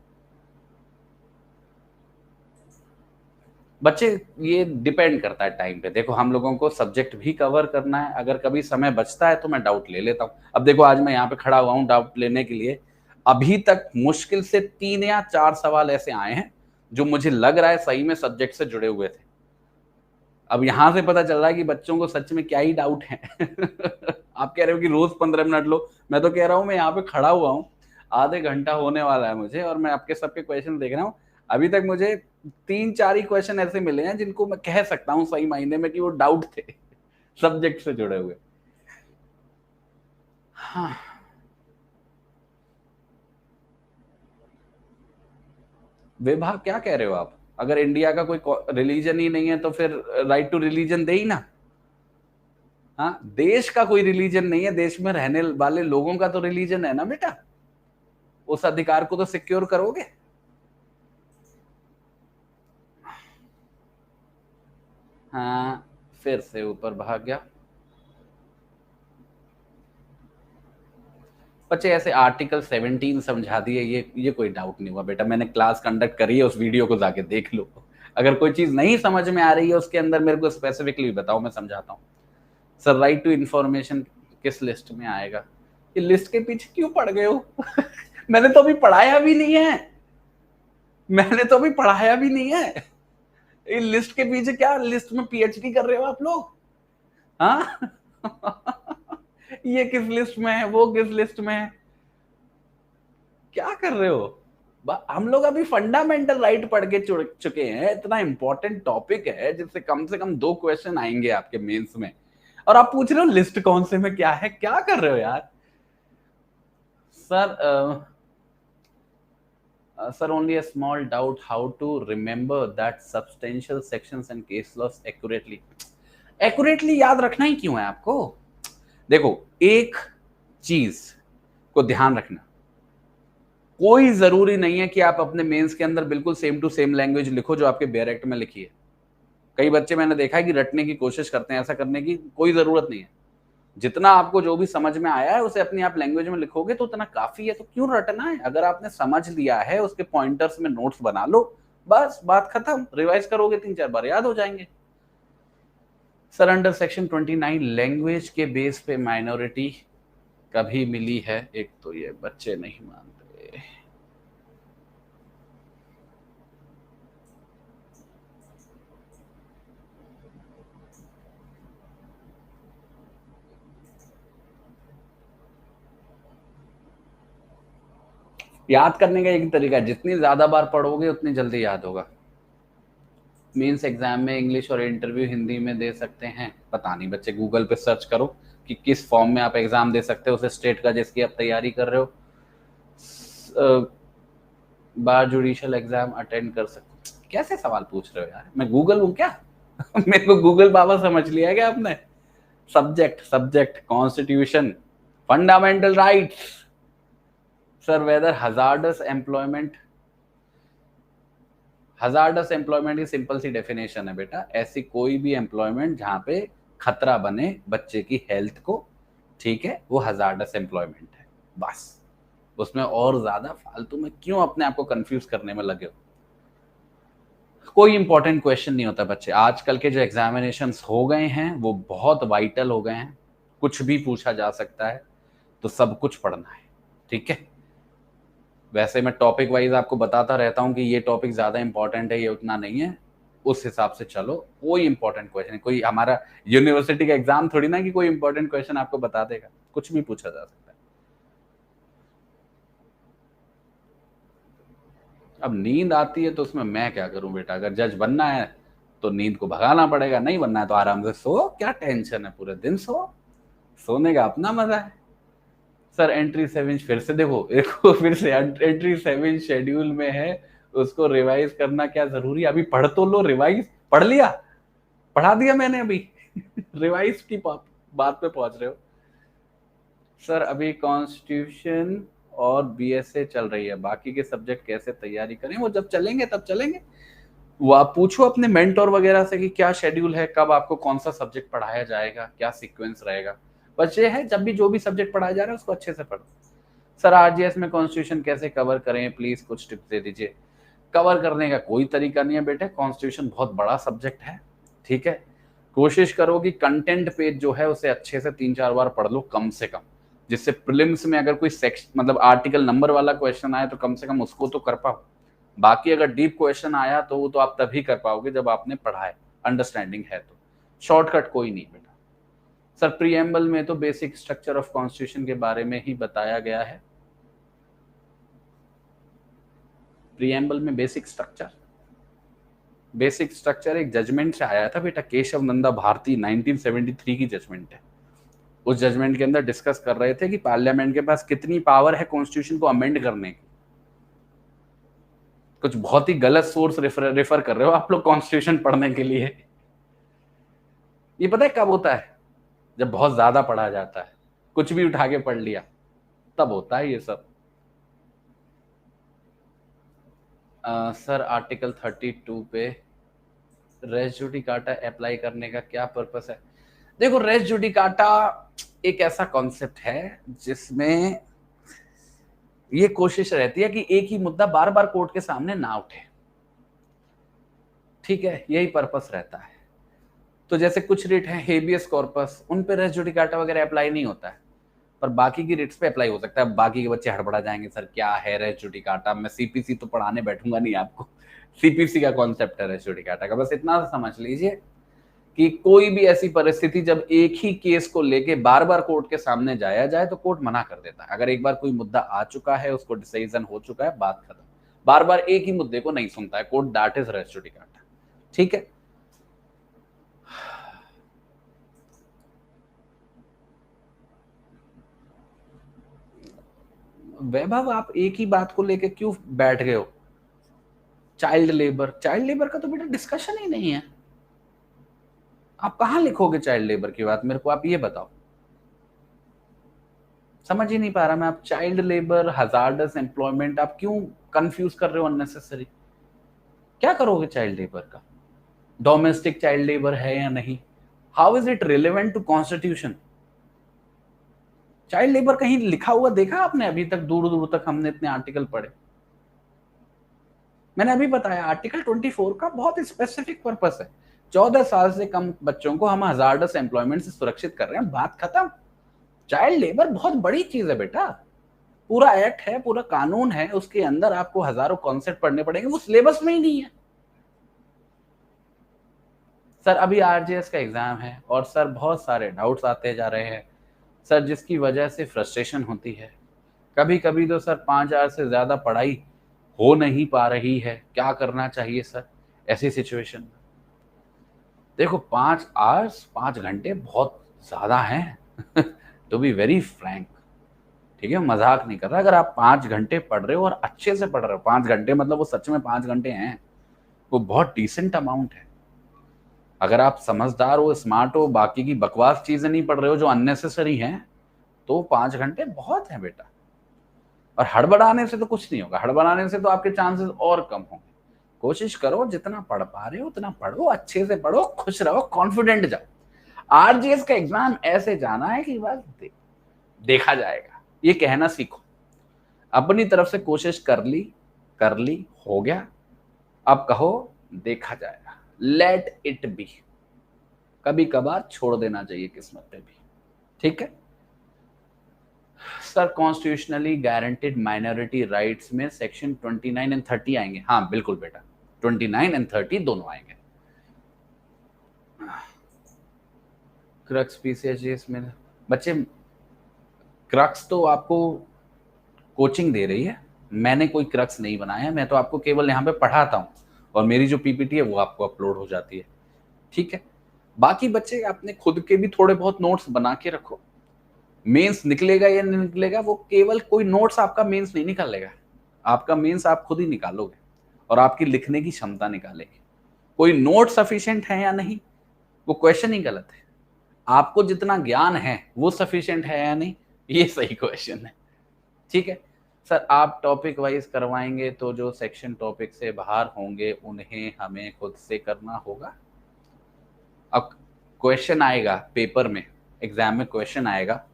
बच्चे ये डिपेंड करता है टाइम पे। देखो हम लोगों को सब्जेक्ट भी कवर करना है, अगर कभी समय बचता है तो मैं डाउट ले लेता हूँ। अब देखो आज मैं यहाँ पे खड़ा हुआ हूँ डाउट लेने के लिए। अभी तक मुश्किल से 3 या 4 सवाल ऐसे आए हैं जो मुझे लग रहा है सही में सब्जेक्ट से जुड़े हुए थे। अब यहां से पता चल रहा है कि बच्चों को सच में क्या ही डाउट है। आप कह रहे हो कि रोज 15 मिनट लो, मैं तो कह रहा हूँ मैं यहाँ पे खड़ा हुआ हूँ, आधे घंटा होने वाला है मुझे और मैं आपके सबके क्वेश्चन देख रहा हूँ। अभी तक मुझे 3-4 ही क्वेश्चन ऐसे मिले हैं जिनको मैं कह सकता हूँ सही मायने में कि वो डाउट थे, सब्जेक्ट से जुड़े हुए। हाँ विभाग, क्या कह रहे हो आप? अगर इंडिया का कोई रिलीजन ही नहीं है तो फिर राइट टू रिलीजन दे ही ना। हाँ, देश का कोई रिलीजन नहीं है, देश में रहने वाले लोगों का तो रिलीजन है ना बेटा। उस अधिकार को तो सिक्योर करोगे। हाँ फिर से ऊपर भाग गया। बच्चे ऐसे आर्टिकल 17 समझा दिए, ये कोई डाउट नहीं हुआ बेटा। मैंने क्लास कंडक्ट करी है, उस वीडियो को जाके देख लो। अगर कोई चीज नहीं समझ में आ रही है उसके अंदर मेरे को स्पेसिफिकली बताओ, मैं समझाता हूँ। सर राइट टू इंफॉर्मेशन किस लिस्ट में आएगा? ये लिस्ट के पीछे क्यों पड़ गए हो? मैंने तो अभी पढ़ाया भी नहीं है, मैंने तो अभी पढ़ाया भी नहीं है। ये लिस्ट के पीछे क्या, लिस्ट में पीएचडी कर रहे हो आप लोग? हाँ। ये किस लिस्ट में है, वो किस लिस्ट में है, क्या कर रहे हो? हम लोग अभी फंडामेंटल राइट पढ़ के चुके हैं। इतना इंपॉर्टेंट टॉपिक है जिससे कम से कम 2 क्वेश्चन आएंगे आपके मेंस में, और आप पूछ रहे हो लिस्ट कौन से में क्या है? क्या कर रहे हो यार? Sir only a small doubt, how to remember that substantial sections and case laws accurately? Accurately याद रखना ही क्यों है आपको? देखो एक चीज को ध्यान रखना, कोई जरूरी नहीं है कि आप अपने मेंस के अंदर बिल्कुल सेम टू सेम लैंग्वेज लिखो जो आपके बेयरएक्ट में लिखी है। कई बच्चे मैंने देखा है कि रटने की कोशिश करते हैं, ऐसा करने की कोई जरूरत नहीं है। जितना आपको जो भी समझ में आया है उसे अपनी आप लैंग्वेज में लिखोगे तो उतना काफी है, तो क्यों रटना है? अगर आपने समझ लिया है उसके पॉइंटर्स में नोट्स बना लो, बस बात खत्म। रिवाइज करोगे 3-4 बार याद हो जाएंगे। सर अंडर सेक्शन 29 लैंग्वेज के बेस पे माइनॉरिटी कभी मिली है? एक तो ये बच्चे नहीं मानते। याद करने का एक तरीका है, जितनी ज्यादा बार पढ़ोगे उतनी जल्दी याद होगा। मेंस एग्जाम में इंग्लिश और इंटरव्यू हिंदी में दे सकते हैं? पता नहीं बच्चे, गूगल पे सर्च करो कि किस फॉर्म में आप एग्जाम दे सकते हो उस स्टेट का जिसकी आप तैयारी कर रहे हो। बार जुडिशियल एग्जाम अटेंड कर सकते? कैसे सवाल पूछ रहे हो यार, मैं गूगल हूँ क्या? मेरे को गूगल बाबा समझ लिया है क्या आपने? Subject constitution, fundamental rights. Sir whether hazardous employment की सिंपल सी डेफिनेशन है बेटा, ऐसी कोई भी एम्प्लॉयमेंट जहां पे खतरा बने बच्चे की हेल्थ को, ठीक है, वो हजार्डस एम्प्लॉयमेंट है बस। उसमें और ज्यादा फालतू में क्यों अपने आप को कंफ्यूज करने में लगे हो? कोई इंपॉर्टेंट क्वेश्चन नहीं होता बच्चे। आजकल के जो एग्जामिनेशंस हो गए हैं वो बहुत वाइटल हो गए हैं, कुछ भी पूछा जा सकता है, तो सब कुछ पढ़ना है, ठीक है। वैसे मैं टॉपिक वाइज आपको बताता रहता हूँ कि ये टॉपिक ज्यादा इंपॉर्टेंट है, ये उतना नहीं है, उस हिसाब से चलो। कोई इंपॉर्टेंट क्वेश्चन, कोई हमारा यूनिवर्सिटी का एग्जाम थोड़ी ना कि कोई इंपॉर्टेंट क्वेश्चन आपको बता देगा, कुछ भी पूछा जा सकता है। अब नींद आती है तो उसमें मैं क्या करूं बेटा? अगर जज बनना है तो नींद को भगाना पड़ेगा, नहीं बनना है तो आराम से सो, क्या टेंशन है, पूरे दिन सो, सोने का अपना मजा है। सर एंट्री 7 फिर से देखो, फिर से एंट्री 7 शेड्यूल में है, उसको रिवाइज करना क्या जरूरी है? अभी पढ़ तो लो, रिवाइज पढ़ लिया, पढ़ा दिया मैंने अभी। रिवाइज की बात पे पहुंच रहे हो। सर अभी कॉन्स्टिट्यूशन और बीएसए चल रही है, बाकी के सब्जेक्ट कैसे तैयारी करें? वो जब चलेंगे तब चलेंगे। वो आप पूछो अपने मेंटोर वगैरह से कि क्या शेड्यूल है, कब आपको कौन सा सब्जेक्ट पढ़ाया जाएगा, क्या सीक्वेंस रहेगा। बस ये है, जब भी जो भी सब्जेक्ट पढ़ाया जा रहा है उसको अच्छे से पढ़ो। सर आरजीएस में कॉन्स्टिट्यूशन कैसे कवर करें, प्लीज कुछ टिप्स दे दीजिए। कवर करने का कोई तरीका नहीं है बेटे, कॉन्स्टिट्यूशन बहुत बड़ा सब्जेक्ट है, ठीक है। कोशिश करो कि कंटेंट पेज जो है उसे अच्छे से 3-4 बार पढ़ लो कम से कम, जिससे प्रीलिम्स में अगर कोई सेक्शन मतलब आर्टिकल नंबर वाला क्वेश्चन आए तो कम से कम उसको तो कर पाओ। बाकी अगर डीप क्वेश्चन आया तो वो तो आप तभी कर पाओगे जब आपने पढ़ा है, अंडरस्टैंडिंग है तो। शॉर्टकट कोई नहीं बेटा। सर प्रीएम्बल में तो बेसिक स्ट्रक्चर ऑफ कॉन्स्टिट्यूशन के बारे में ही बताया गया है। प्रीएम्बल में बेसिक स्ट्रक्चर एक जजमेंट से आया था बेटा, केशव नंदा भारती 1973 की जजमेंट है। उस जजमेंट के अंदर डिस्कस कर रहे थे कि पार्लियामेंट के पास कितनी पावर है कॉन्स्टिट्यूशन को अमेंड करने की। कुछ बहुत ही गलत सोर्स रेफर कर रहे हो आप लोग कॉन्स्टिट्यूशन पढ़ने के लिए। ये पता है कब होता है? जब बहुत ज्यादा पढ़ा जाता है, कुछ भी उठा के पढ़ लिया, तब होता है ये सब। सर आर्टिकल 32 पे रेस जुडिकाटा अप्लाई करने का क्या पर्पस है? देखो रेस जुडिकाटा एक ऐसा कॉन्सेप्ट है जिसमें ये कोशिश रहती है कि एक ही मुद्दा बार बार कोर्ट के सामने ना उठे, ठीक है, यही पर्पस रहता है। तो जैसे कुछ रिट है हेबियस कॉर्पस, उन पे रेस जुडिकाटा वगैरह अप्लाई नहीं होता है, पर बाकी की रिट्स पे अप्लाई हो सकता है। बाकी के बच्चे हड़बड़ा जाएंगे, सर क्या है रेस जुडिकाटा? मैं सीपीसी तो पढ़ाने बैठूंगा नहीं आपको, सीपीसी का कॉन्सेप्ट है रेस जुडिकाटा का, बस इतना समझ लीजिए कि कोई भी ऐसी परिस्थिति जब एक ही केस को लेके बार बार कोर्ट के सामने जाया जाए तो कोर्ट मना कर देता है। अगर एक बार कोई मुद्दा आ चुका है, उसको डिसीजन हो चुका है, बात खत्म। बार बार एक ही मुद्दे को नहीं सुनता है court, that is res judicata, ठीक है। वैभव आप एक ही बात को लेके क्यों बैठ गए हो? चाइल्ड लेबर का तो बेटा डिस्कशन ही नहीं है। आप कहां लिखोगे चाइल्ड लेबर की बात, मेरे को आप ये बताओ। समझ ही नहीं पा रहा मैं, आप चाइल्ड लेबर, हजार्डस एम्प्लॉयमेंट, आप क्यों कंफ्यूज कर रहे हो अननेसेसरी? क्या करोगे चाइल्ड लेबर का? डोमेस्टिक चाइल्ड लेबर है या नहीं? How is it relevant to constitution? Child labour कहीं लिखा हुआ देखा आपने अभी तक? दूर दूर तक हमने इतने आर्टिकल पढ़े। मैंने अभी बताया आर्टिकल 24 का बहुत स्पेसिफिक पर्पस है। 14 साल से कम बच्चों को हम हजार्डस एम्प्लॉयमेंट से सुरक्षित कर रहे हैं, बात खत्म। चाइल्ड लेबर बहुत बड़ी चीज है बेटा, पूरा एक्ट है, पूरा कानून है, उसके अंदर आपको हजारों कॉन्सेप्ट पढ़ने पड़ेंगे, वो सिलेबस में ही नहीं है। सर अभी आरजेएस का एग्जाम है और सर बहुत सारे डाउट्स आते जा रहे हैं सर, जिसकी वजह से फ्रस्ट्रेशन होती है। कभी कभी तो सर 5 आवर से ज्यादा पढ़ाई हो नहीं पा रही है, क्या करना चाहिए सर ऐसी सिचुएशन में? देखो 5 आवर्स, 5 घंटे बहुत ज्यादा हैं टू बी वेरी फ्रैंक, ठीक है, मजाक नहीं कर रहा। अगर आप 5 घंटे पढ़ रहे हो और अच्छे से पढ़ रहे हो, 5 घंटे मतलब वो सच में 5 घंटे हैं, वो बहुत डिसेंट अमाउंट है। अगर आप समझदार हो, स्मार्ट हो, बाकी की बकवास चीजें नहीं पढ़ रहे हो जो अननेसेसरी हैं, तो 5 घंटे बहुत है बेटा। और हड़बड़ाने से तो कुछ नहीं होगा, हड़बड़ाने से तो आपके चांसेस और कम होंगे। कोशिश करो जितना पढ़ पा रहे हो उतना पढ़ो, अच्छे से पढ़ो, खुश रहो, कॉन्फिडेंट जाओ। आरजीएस का एग्जाम ऐसे जाना है कि बस देखा जाएगा, ये कहना सीखो। अपनी तरफ से कोशिश कर ली, हो गया। अब कहो देखा जाएगा, लेट इट बी। कभी कभार छोड़ देना चाहिए किस्मत पे भी, ठीक है। Sir constitutionally guaranteed minority rights में सेक्शन 29 एंड 30 आएंगे? हाँ बिल्कुल बेटा, 29 एंड 30 दोनों आएंगे। क्रक्स पीसीएचएस में बच्चे, क्रक्स तो आपको कोचिंग दे रही है, मैंने कोई क्रक्स नहीं बनाया, मैं तो आपको केवल यहाँ पे पढ़ाता हूँ और मेरी जो पीपीटी है वो आपको अपलोड हो जाती है, ठीक है। बाकी बच्चे अपने खुद के भी थोड़े बहुत नोट्स बना के रखो। मेंस निकलेगा या नहीं निकलेगा, वो केवल कोई नोट्स आपका मेंस नहीं निकालेगा, आपका मेंस आप खुद ही निकालोगे और आपकी लिखने की क्षमता निकालेगी। कोई नोट सफिशिएंट है या नहीं, वो क्वेश्चन ही गलत है। आपको जितना ज्ञान है वो सफिशिएंट है या नहीं, ये सही क्वेश्चन है, ठीक है। सर आप टॉपिक वाइज करवाएंगे तो जो सेक्शन टॉपिक से बाहर होंगे उन्हें हमें खुद से करना होगा। अब क्वेश्चन आएगा पेपर में, एग्जाम में क्वेश्चन आएगा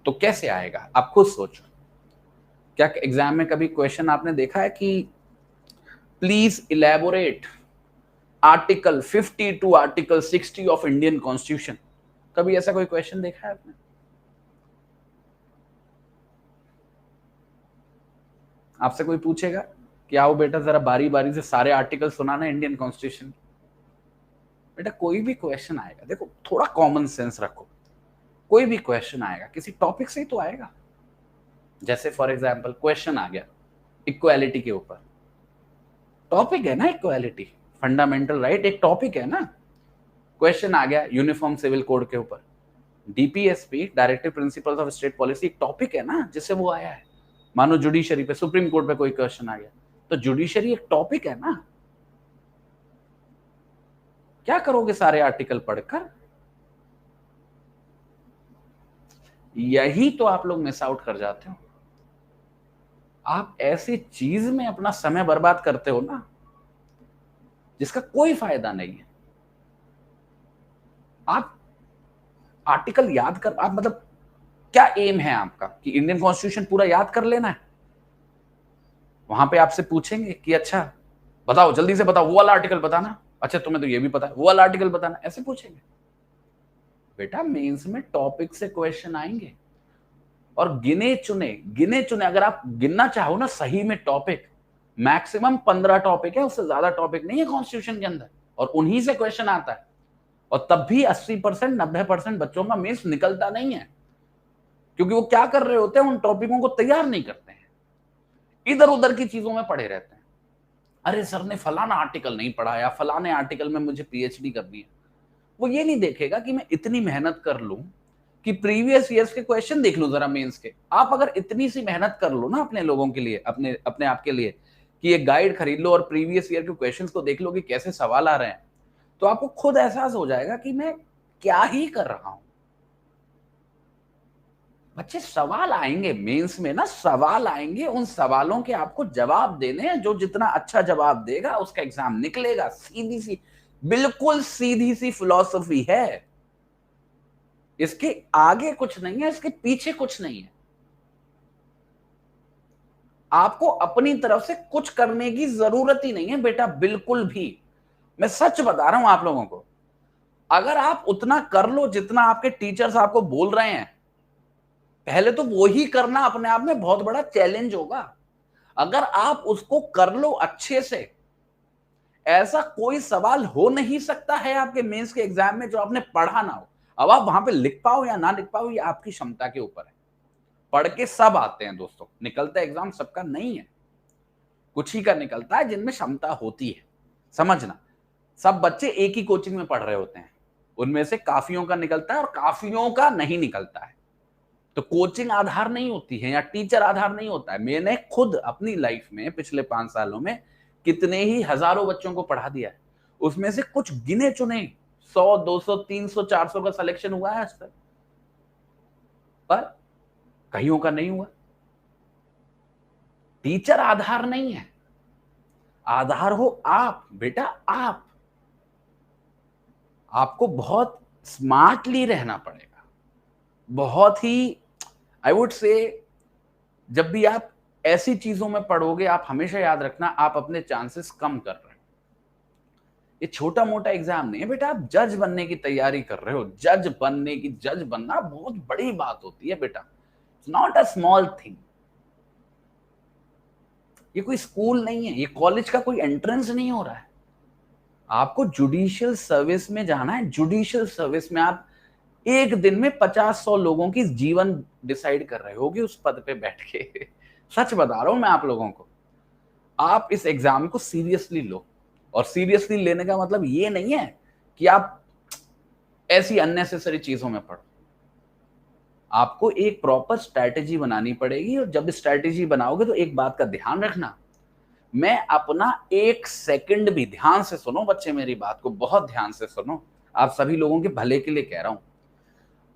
तो कैसे आएगा आप खुद सोचो। क्या एग्जाम में कभी क्वेश्चन आपने देखा है कि please elaborate article 50 to article 60 of Indian constitution? कभी ऐसा कोई क्वेश्चन देखा है आपने? आपसे कोई पूछेगा कि आओ बेटा जरा बारी बारी से सारे आर्टिकल सुनाना इंडियन कॉन्स्टिट्यूशन? बेटा कोई भी क्वेश्चन आएगा, देखो थोड़ा कॉमन सेंस रखो, कोई भी क्वेश्चन आएगा किसी टॉपिक से ही तो आएगा। जैसे फॉर एग्जांपल क्वेश्चन आ गया इक्वालिटी के ऊपर, टॉपिक है ना इक्वालिटी, फंडामेंटल राइट एक टॉपिक है ना। क्वेश्चन आ गया यूनिफॉर्म सिविल कोड के ऊपर, DPSP directive principles of state policy एक टॉपिक है ना जिससे वो आया है। मानो जुडिशरी पे, सुप्रीम कोर्ट पे कोई क्वेश्चन आ गया, तो जुडिशरी एक टॉपिक है ना। क्या करोगे सारे आर्टिकल पढ़कर? यही तो आप लोग मिस आउट कर जाते हो, आप ऐसी चीज में अपना समय बर्बाद करते हो ना जिसका कोई फायदा नहीं है। आप आर्टिकल याद कर, आप मतलब क्या एम है आपका कि इंडियन कॉन्स्टिट्यूशन पूरा याद कर लेना है? वहां पे आपसे पूछेंगे कि अच्छा बताओ जल्दी से बताओ वो वाला आर्टिकल बताना, अच्छा तुम्हें तो ये भी पता है वो वाला आर्टिकल बताना, ऐसे पूछेंगे? बेटा मेंस में टॉपिक से क्वेश्चन आएंगे और गिने चुने अगर आप गिनना चाहो ना सही में टॉपिक, मैक्सिमम 15 टॉपिक है, उससे ज्यादा टॉपिक नहीं है कॉन्स्टिट्यूशन के अंदर, और उन्हीं से क्वेश्चन आता है। और तब भी 80% 90% बच्चों का मेंस निकलता नहीं है, क्योंकि वो क्या कर रहे होते हैं, उन टॉपिकों को तैयार नहीं करते हैं, इधर उधर की चीजों में पड़े रहते हैं। अरे सर ने फलाना आर्टिकल नहीं पढ़ा या फलाने आर्टिकल में मुझे पीएचडी करनी है। वो ये नहीं देखेगा कि मैं इतनी मेहनत कर लूं कि प्रीवियस ईयर्स के क्वेश्चन देख लूं जरा मेंस के। आप अगर इतनी सी मेहनत कर लो ना अपने लोगों के लिए, अपने अपने आप के लिए, कि एक गाइड खरीद लो और प्रीवियस ईयर के क्वेश्चंस को देख लो कि कैसे सवाल आ रहे हैं, तो आपको खुद एहसास हो जाएगा कि मैं क्या ही कर रहा हूं। बच्चे सवाल आएंगे मेंस में ना, सवाल आएंगे, उन सवालों के आपको जवाब देने हैं। जो जितना अच्छा जवाब देगा उसका एग्जाम निकलेगा। सीधी सी, बिल्कुल सीधी सी फिलॉसफी है। इसके आगे कुछ नहीं है, इसके पीछे कुछ नहीं है। आपको अपनी तरफ से कुछ करने की जरूरत ही नहीं है बेटा, बिल्कुल भी। मैं सच बता रहा हूं आप लोगों को। अगर आप उतना कर लो जितना आपके टीचर्स आपको बोल रहे हैं, पहले तो वो ही करना अपने आप में बहुत बड़ा चैलेंज होगा। अगर आप उसको कर लो अच्छे से, ऐसा कोई सवाल हो नहीं सकता है आपके मेंस के एग्जाम में जो आपने पढ़ा ना हो। अब आप वहां पे लिख पाओ या ना लिख पाओ, ये आपकी क्षमता के ऊपर है। पढ़ के सब आते हैं दोस्तों, निकलता एग्जाम सबका नहीं है, कुछ ही का निकलता है जिनमें क्षमता होती है। समझना, सब बच्चे एक ही कोचिंग में पढ़ रहे होते हैं, उनमें से काफियों का निकलता है और काफियों का नहीं निकलता है। तो कोचिंग आधार नहीं होती है या टीचर आधार नहीं होता है। मैंने खुद अपनी लाइफ में पिछले 5 सालों में कितने ही हजारों बच्चों को पढ़ा दिया है, उसमें से कुछ गिने चुने 100, 200, 300, 400 का सिलेक्शन हुआ है आज तक, पर कईयों का नहीं हुआ। टीचर आधार नहीं है, आधार हो आप बेटा। आपको बहुत स्मार्टली रहना पड़ेगा, बहुत ही, आई वुड से, जब भी आप ऐसी चीजों में पढ़ोगे आप हमेशा याद रखना आप अपने चांसेस कम कर रहे हो। ये छोटा मोटा एग्जाम नहीं है बेटा, आप जज बनने की तैयारी कर रहे हो। जज बनना बहुत बड़ी बात होती है बेटा, it's not a small thing. ये कोई स्कूल नहीं है, ये कॉलेज का कोई एंट्रेंस नहीं हो रहा है। आपको जुडिशियल सर्विस में जाना है। जुडिशियल सर्विस में आप एक दिन में 50-100 लोगों की जीवन डिसाइड कर रहे होगे उस पद पे बैठ के। सच बता रहा हूं मैं आप लोगों को। आप इस एग्जाम को सीरियसली लो, और सीरियसली लेने का मतलब ये नहीं है कि आप ऐसी अननेसेसरी चीजों में पढ़ो। आपको एक प्रॉपर स्ट्रैटेजी बनानी पड़ेगी, और जब स्ट्रैटेजी बनाओगे तो एक बात का ध्यान रखना, मैं अपना 1 सेकंड भी, ध्यान से सुनो बच्चे मेरी बात को बहुत ध्यान से सुनो, आप सभी लोगों के भले के लिए कह रहा हूं।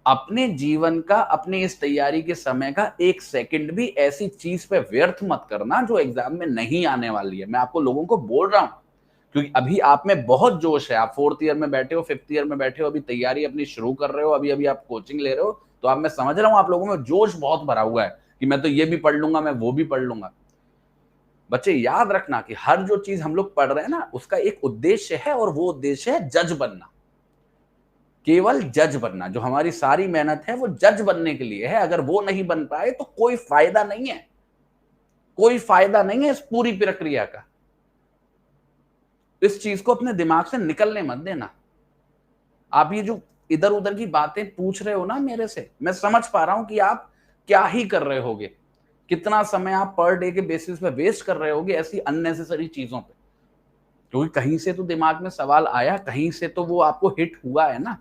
अपने जीवन का, अपने इस तैयारी के समय का 1 सेकंड भी ऐसी चीज पे व्यर्थ मत करना जो एग्जाम में नहीं आने वाली है। मैं आपको लोगों को बोल रहा हूं, क्योंकि अभी आप में बहुत जोश है। आप 4th ईयर में बैठे हो, 5th ईयर में बैठे हो, अभी तैयारी अपनी शुरू कर रहे हो, अभी अभी आप कोचिंग ले रहे हो, तो आप, मैं समझ रहा हूं आप लोगों में जोश बहुत भरा हुआ है कि मैं तो ये भी पढ़ लूंगा, मैं वो भी पढ़ लूंगा। बच्चे याद रखना कि हर जो चीज हम लोग पढ़ रहे हैं ना, उसका एक उद्देश्य है, और वो उद्देश्य है जज बनना। केवल जज बनना, जो हमारी सारी मेहनत है वो जज बनने के लिए है। अगर वो नहीं बन पाए तो कोई फायदा नहीं है, कोई फायदा नहीं है इस पूरी प्रक्रिया का। इस चीज को अपने दिमाग से निकलने मत देना। आप ये जो इधर उधर की बातें पूछ रहे हो ना मेरे से, मैं समझ पा रहा हूं कि आप क्या ही कर रहे होगे, कितना समय आप पर डे के बेसिस पे वेस्ट कर रहे होगे ऐसी अननेसेसरी चीजों पे, क्योंकि कहीं से तो दिमाग में सवाल आया, कहीं से तो वो आपको हिट हुआ है ना।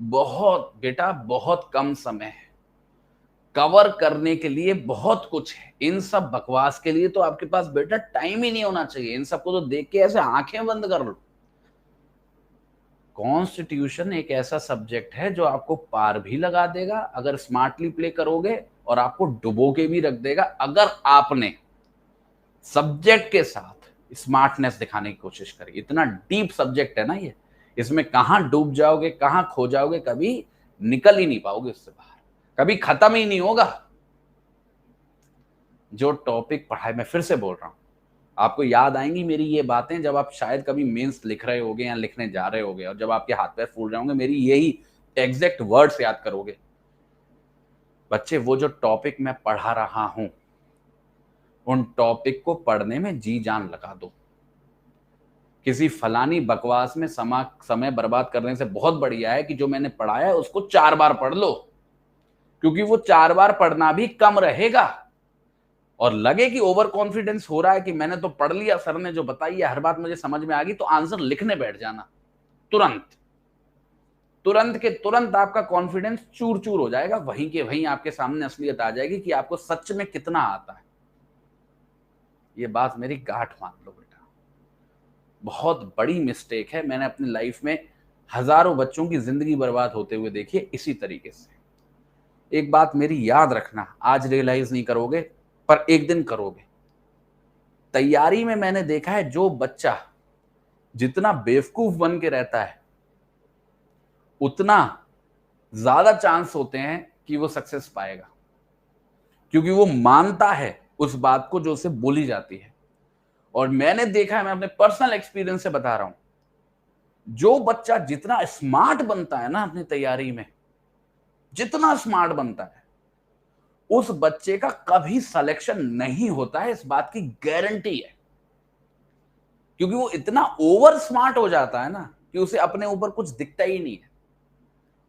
बहुत बेटा, बहुत कम समय है, कवर करने के लिए बहुत कुछ है। इन सब बकवास के लिए तो आपके पास बेटा टाइम ही नहीं होना चाहिए। इन सबको तो देख के ऐसे आंखें बंद कर लो। कॉन्स्टिट्यूशन एक ऐसा सब्जेक्ट है जो आपको पार भी लगा देगा अगर स्मार्टली प्ले करोगे, और आपको डुबो के भी रख देगा अगर आपने सब्जेक्ट के साथ स्मार्टनेस दिखाने की कोशिश करी। इतना डीप सब्जेक्ट है ना ये, इसमें कहां डूब जाओगे, कहां खो जाओगे, कभी निकल ही नहीं पाओगे उससे बाहर, कभी खत्म ही नहीं होगा। जो टॉपिक पढ़ाए, मैं फिर से बोल रहा हूं, आपको याद आएंगी मेरी ये बातें जब आप शायद कभी मेंस लिख रहे होगे या लिखने जा रहे होगे, और जब आपके हाथ पैर फूल जाओगे मेरी यही एग्जैक्ट वर्ड्स याद करोगे। बच्चे, वो जो टॉपिक मैं पढ़ा रहा हूं, उन टॉपिक को पढ़ने में जी जान लगा दो। किसी फलानी बकवास में समय बर्बाद करने से बहुत बढ़िया है कि जो मैंने पढ़ाया है उसको 4 बार पढ़ लो, क्योंकि वो 4 बार पढ़ना भी कम रहेगा। और लगे कि ओवर कॉन्फिडेंस हो रहा है कि मैंने तो पढ़ लिया, सर ने जो बताई है हर बात मुझे समझ में आ गई, तो आंसर लिखने बैठ जाना तुरंत। तुरंत के तुरंत आपका कॉन्फिडेंस चूर चूर हो जाएगा, वहीं के वहीं आपके सामने असलियत आ जाएगी कि आपको सच में कितना आता है। ये बात मेरी गांठ मान लो बेटा, बहुत बड़ी मिस्टेक है। मैंने अपनी लाइफ में हजारों बच्चों की जिंदगी बर्बाद होते हुए देखी है इसी तरीके से। एक बात मेरी याद रखना, आज रियलाइज नहीं करोगे पर एक दिन करोगे। तैयारी में मैंने देखा है जो बच्चा जितना बेवकूफ बन के रहता है उतना ज्यादा चांस होते हैं कि वो सक्सेस पाएगा, क्योंकि वो मानता है उस बात को जो उसे बोली जाती है। और मैंने देखा है, मैं अपने पर्सनल एक्सपीरियंस से बता रहा हूं, जो बच्चा जितना स्मार्ट बनता है ना अपनी तैयारी में, जितना स्मार्ट बनता है, उस बच्चे का कभी सिलेक्शन नहीं होता है, इस बात की गारंटी है। क्योंकि वो इतना ओवर स्मार्ट हो जाता है ना कि उसे अपने ऊपर कुछ दिखता ही नहीं है,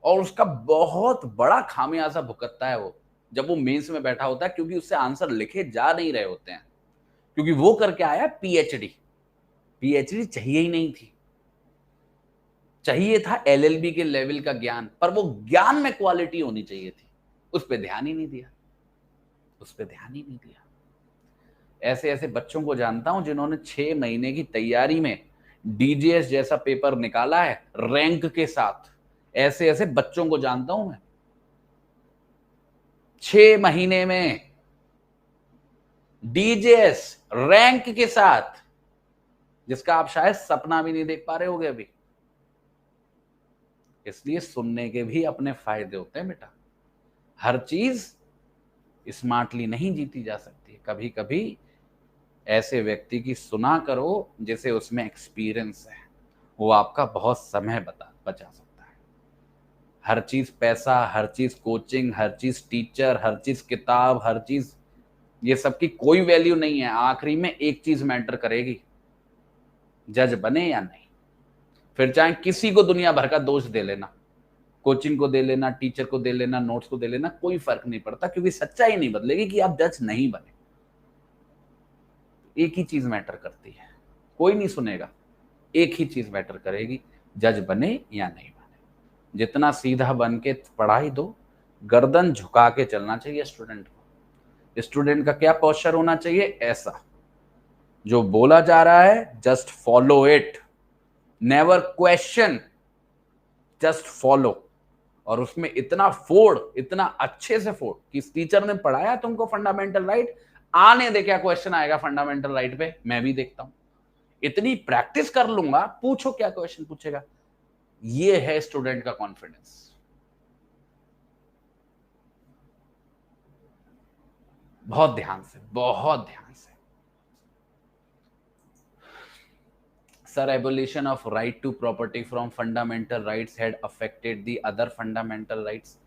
और उसका बहुत बड़ा खामियाजा भुगतता है वो जब वो मेंस में बैठा होता है, क्योंकि उससे आंसर लिखे जा नहीं रहे होते हैं, क्योंकि वो करके आया पीएचडी। पीएचडी चाहिए ही नहीं थी, चाहिए था एलएलबी के लेवल का ज्ञान, पर वो ज्ञान में क्वालिटी होनी चाहिए थी, उस पर ध्यान ही नहीं दिया, उस पर ध्यान ही नहीं दिया। ऐसे ऐसे बच्चों को जानता हूं जिन्होंने 6 महीने की तैयारी में डीजीएस जैसा पेपर निकाला है रैंक के साथ। ऐसे ऐसे बच्चों को जानता हूं मैं, 6 महीने में डीजीएस रैंक के साथ, जिसका आप शायद सपना भी नहीं देख पा रहे होगे अभी। इसलिए सुनने के भी अपने फायदे होते हैं बेटा। हर चीज स्मार्टली नहीं जीती जा सकती। कभी कभी ऐसे व्यक्ति की सुना करो जिसे उसमें एक्सपीरियंस है, वो आपका बहुत समय बचा सकता है। हर चीज पैसा, हर चीज कोचिंग, हर चीज टीचर, हर चीज किताब, हर चीज, ये सब की कोई वैल्यू नहीं है। आखिरी में एक चीज मैटर करेगी, जज बने या नहीं। फिर चाहे किसी को दुनिया भर का दोष दे लेना, कोचिंग को दे लेना, टीचर को दे लेना, नोट्स को दे लेना, कोई फर्क नहीं पड़ता, क्योंकि सच्चाई नहीं बदलेगी कि आप जज नहीं बने। एक ही चीज मैटर करती है, कोई नहीं सुनेगा, एक ही चीज मैटर करेगी, जज बने या नहीं बने। जितना सीधा बन के पढ़ाई दो, गर्दन झुका के चलना चाहिए स्टूडेंट को। स्टूडेंट का क्या पोस्चर होना चाहिए? ऐसा, जो बोला जा रहा है just follow it, never question, just follow. और उसमें इतना फोड़, इतना अच्छे से फोड़ कि टीचर ने पढ़ाया तुमको फंडामेंटल राइट, आने दे क्या क्वेश्चन आएगा फंडामेंटल राइट पे, मैं भी देखता हूं। इतनी प्रैक्टिस कर लूंगा, पूछो क्या क्वेश्चन पूछेगा। ये है स्टूडेंट का कॉन्फिडेंस। बहुत ध्यान से, बहुत ध्यान से। Sir, abolition of right to property from fundamental rights had affected the other fundamental rights.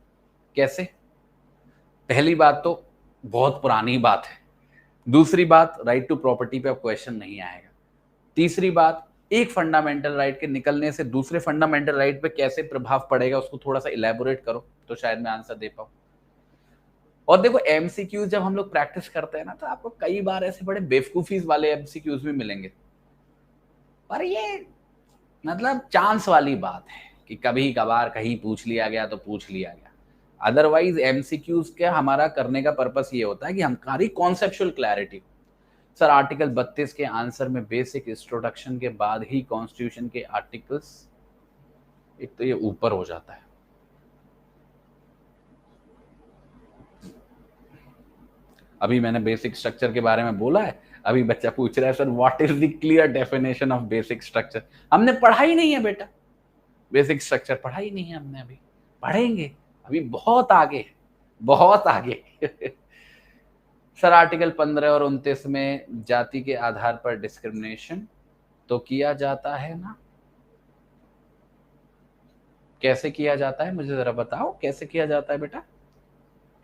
कैसे? पहली बात तो बहुत पुरानी बात है। दूसरी बात, राइट टू प्रॉपर्टी पे अब क्वेश्चन नहीं आएगा। तीसरी बात, एक फंडामेंटल राइट के निकलने से दूसरे फंडामेंटल राइट पे कैसे प्रभाव पड़ेगा, उसको थोड़ा सा इलेबोरेट करो तो शायद मैं आंसर दे पाऊं। और देखो, एमसीक्यूज जब हम लोग प्रैक्टिस करते हैं ना, तो आपको कई बार ऐसे बड़े बेवकूफीज वाले एमसीक्यूज भी मिलेंगे, पर ये मतलब चांस वाली बात है कि कभी कभार कहीं पूछ लिया गया तो पूछ लिया गया। अदरवाइज एमसीक्यूज के हमारा करने का पर्पस ये होता है कि हमारी कॉन्सेप्चुअल क्लैरिटी। सर, आर्टिकल 32 के आंसर में बेसिक इंट्रोडक्शन के बाद ही कॉन्स्टिट्यूशन के आर्टिकल्स, एक तो ये ऊपर हो जाता है। अभी मैंने बेसिक स्ट्रक्चर के बारे में बोला है, अभी बच्चा पूछ रहा है sir what is the clear definition of basic structure. हमने पढ़ा ही नहीं है बेटा, बेसिक स्ट्रक्चर पढ़ा ही नहीं है हमने, अभी पढ़ेंगे, अभी बहुत आगे, बहुत आगे। सर, आर्टिकल 15 और 29 में जाति के आधार पर डिस्क्रिमिनेशन तो किया जाता है ना? कैसे किया जाता है, मुझे जरा बताओ कैसे किया जाता है बेटा?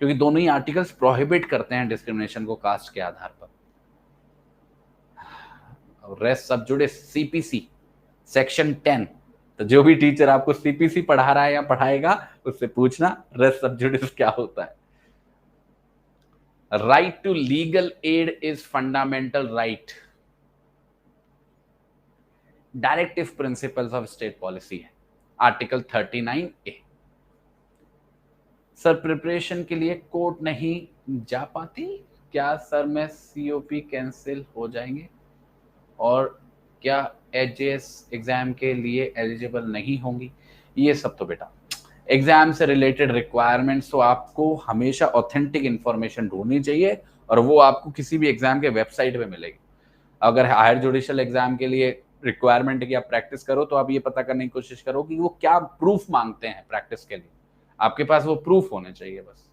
क्योंकि दोनों ही आर्टिकल्स प्रोहिबिट करते हैं डिस्क्रिमिनेशन को कास्ट के आधार पर। रेस सब जुड़े सीपीसी सेक्शन 10, तो जो भी टीचर आपको सीपीसी पढ़ा रहा है या पढ़ाएगा उससे पूछना रेस सब जुड़े क्या होता है। Right to legal aid is fundamental right, directive principles of state policy है, आर्टिकल 39A। सर, प्रिपरेशन के लिए कोर्ट नहीं जा पाती क्या? सर, मैं सीओपी कैंसिल हो जाएंगे, और क्या एचजेएस एग्जाम के लिए एलिजिबल नहीं होंगी? ये सब तो बेटा एग्जाम से रिलेटेड रिक्वायरमेंट्स, तो आपको हमेशा ऑथेंटिक इंफॉर्मेशन ढूंढनी चाहिए और वो आपको किसी भी एग्जाम के वेबसाइट पे मिलेगी। अगर हायर जुडिशियल एग्जाम के लिए रिक्वायरमेंट की आप प्रैक्टिस करो तो आप ये पता करने की कोशिश करो कि वो क्या प्रूफ मांगते हैं प्रैक्टिस के लिए, आपके पास वो प्रूफ होने चाहिए बस।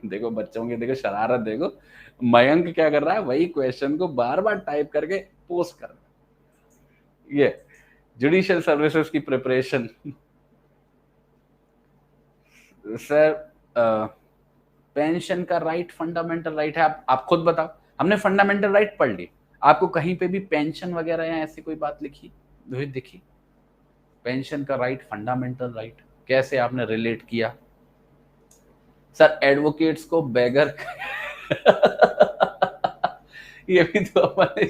देखो बच्चों की देखो शरारत, देखो मयंक क्या कर रहा है, वही क्वेश्चन को बार बार टाइप करके पोस्ट कर रहा है। ये जुडिशियल सर्विसेज की प्रिपरेशन। सर पेंशन का राइट फंडामेंटल राइट है, आप खुद बताओ। हमने फंडामेंटल राइट पढ़ ली, आपको कहीं पे भी पेंशन वगैरह या ऐसी कोई बात लिखी दिखी? पेंशन का राइट फंडामेंटल राइट कैसे आपने रिलेट किया? सर एडवोकेट्स को बेगर ये भी तो अपने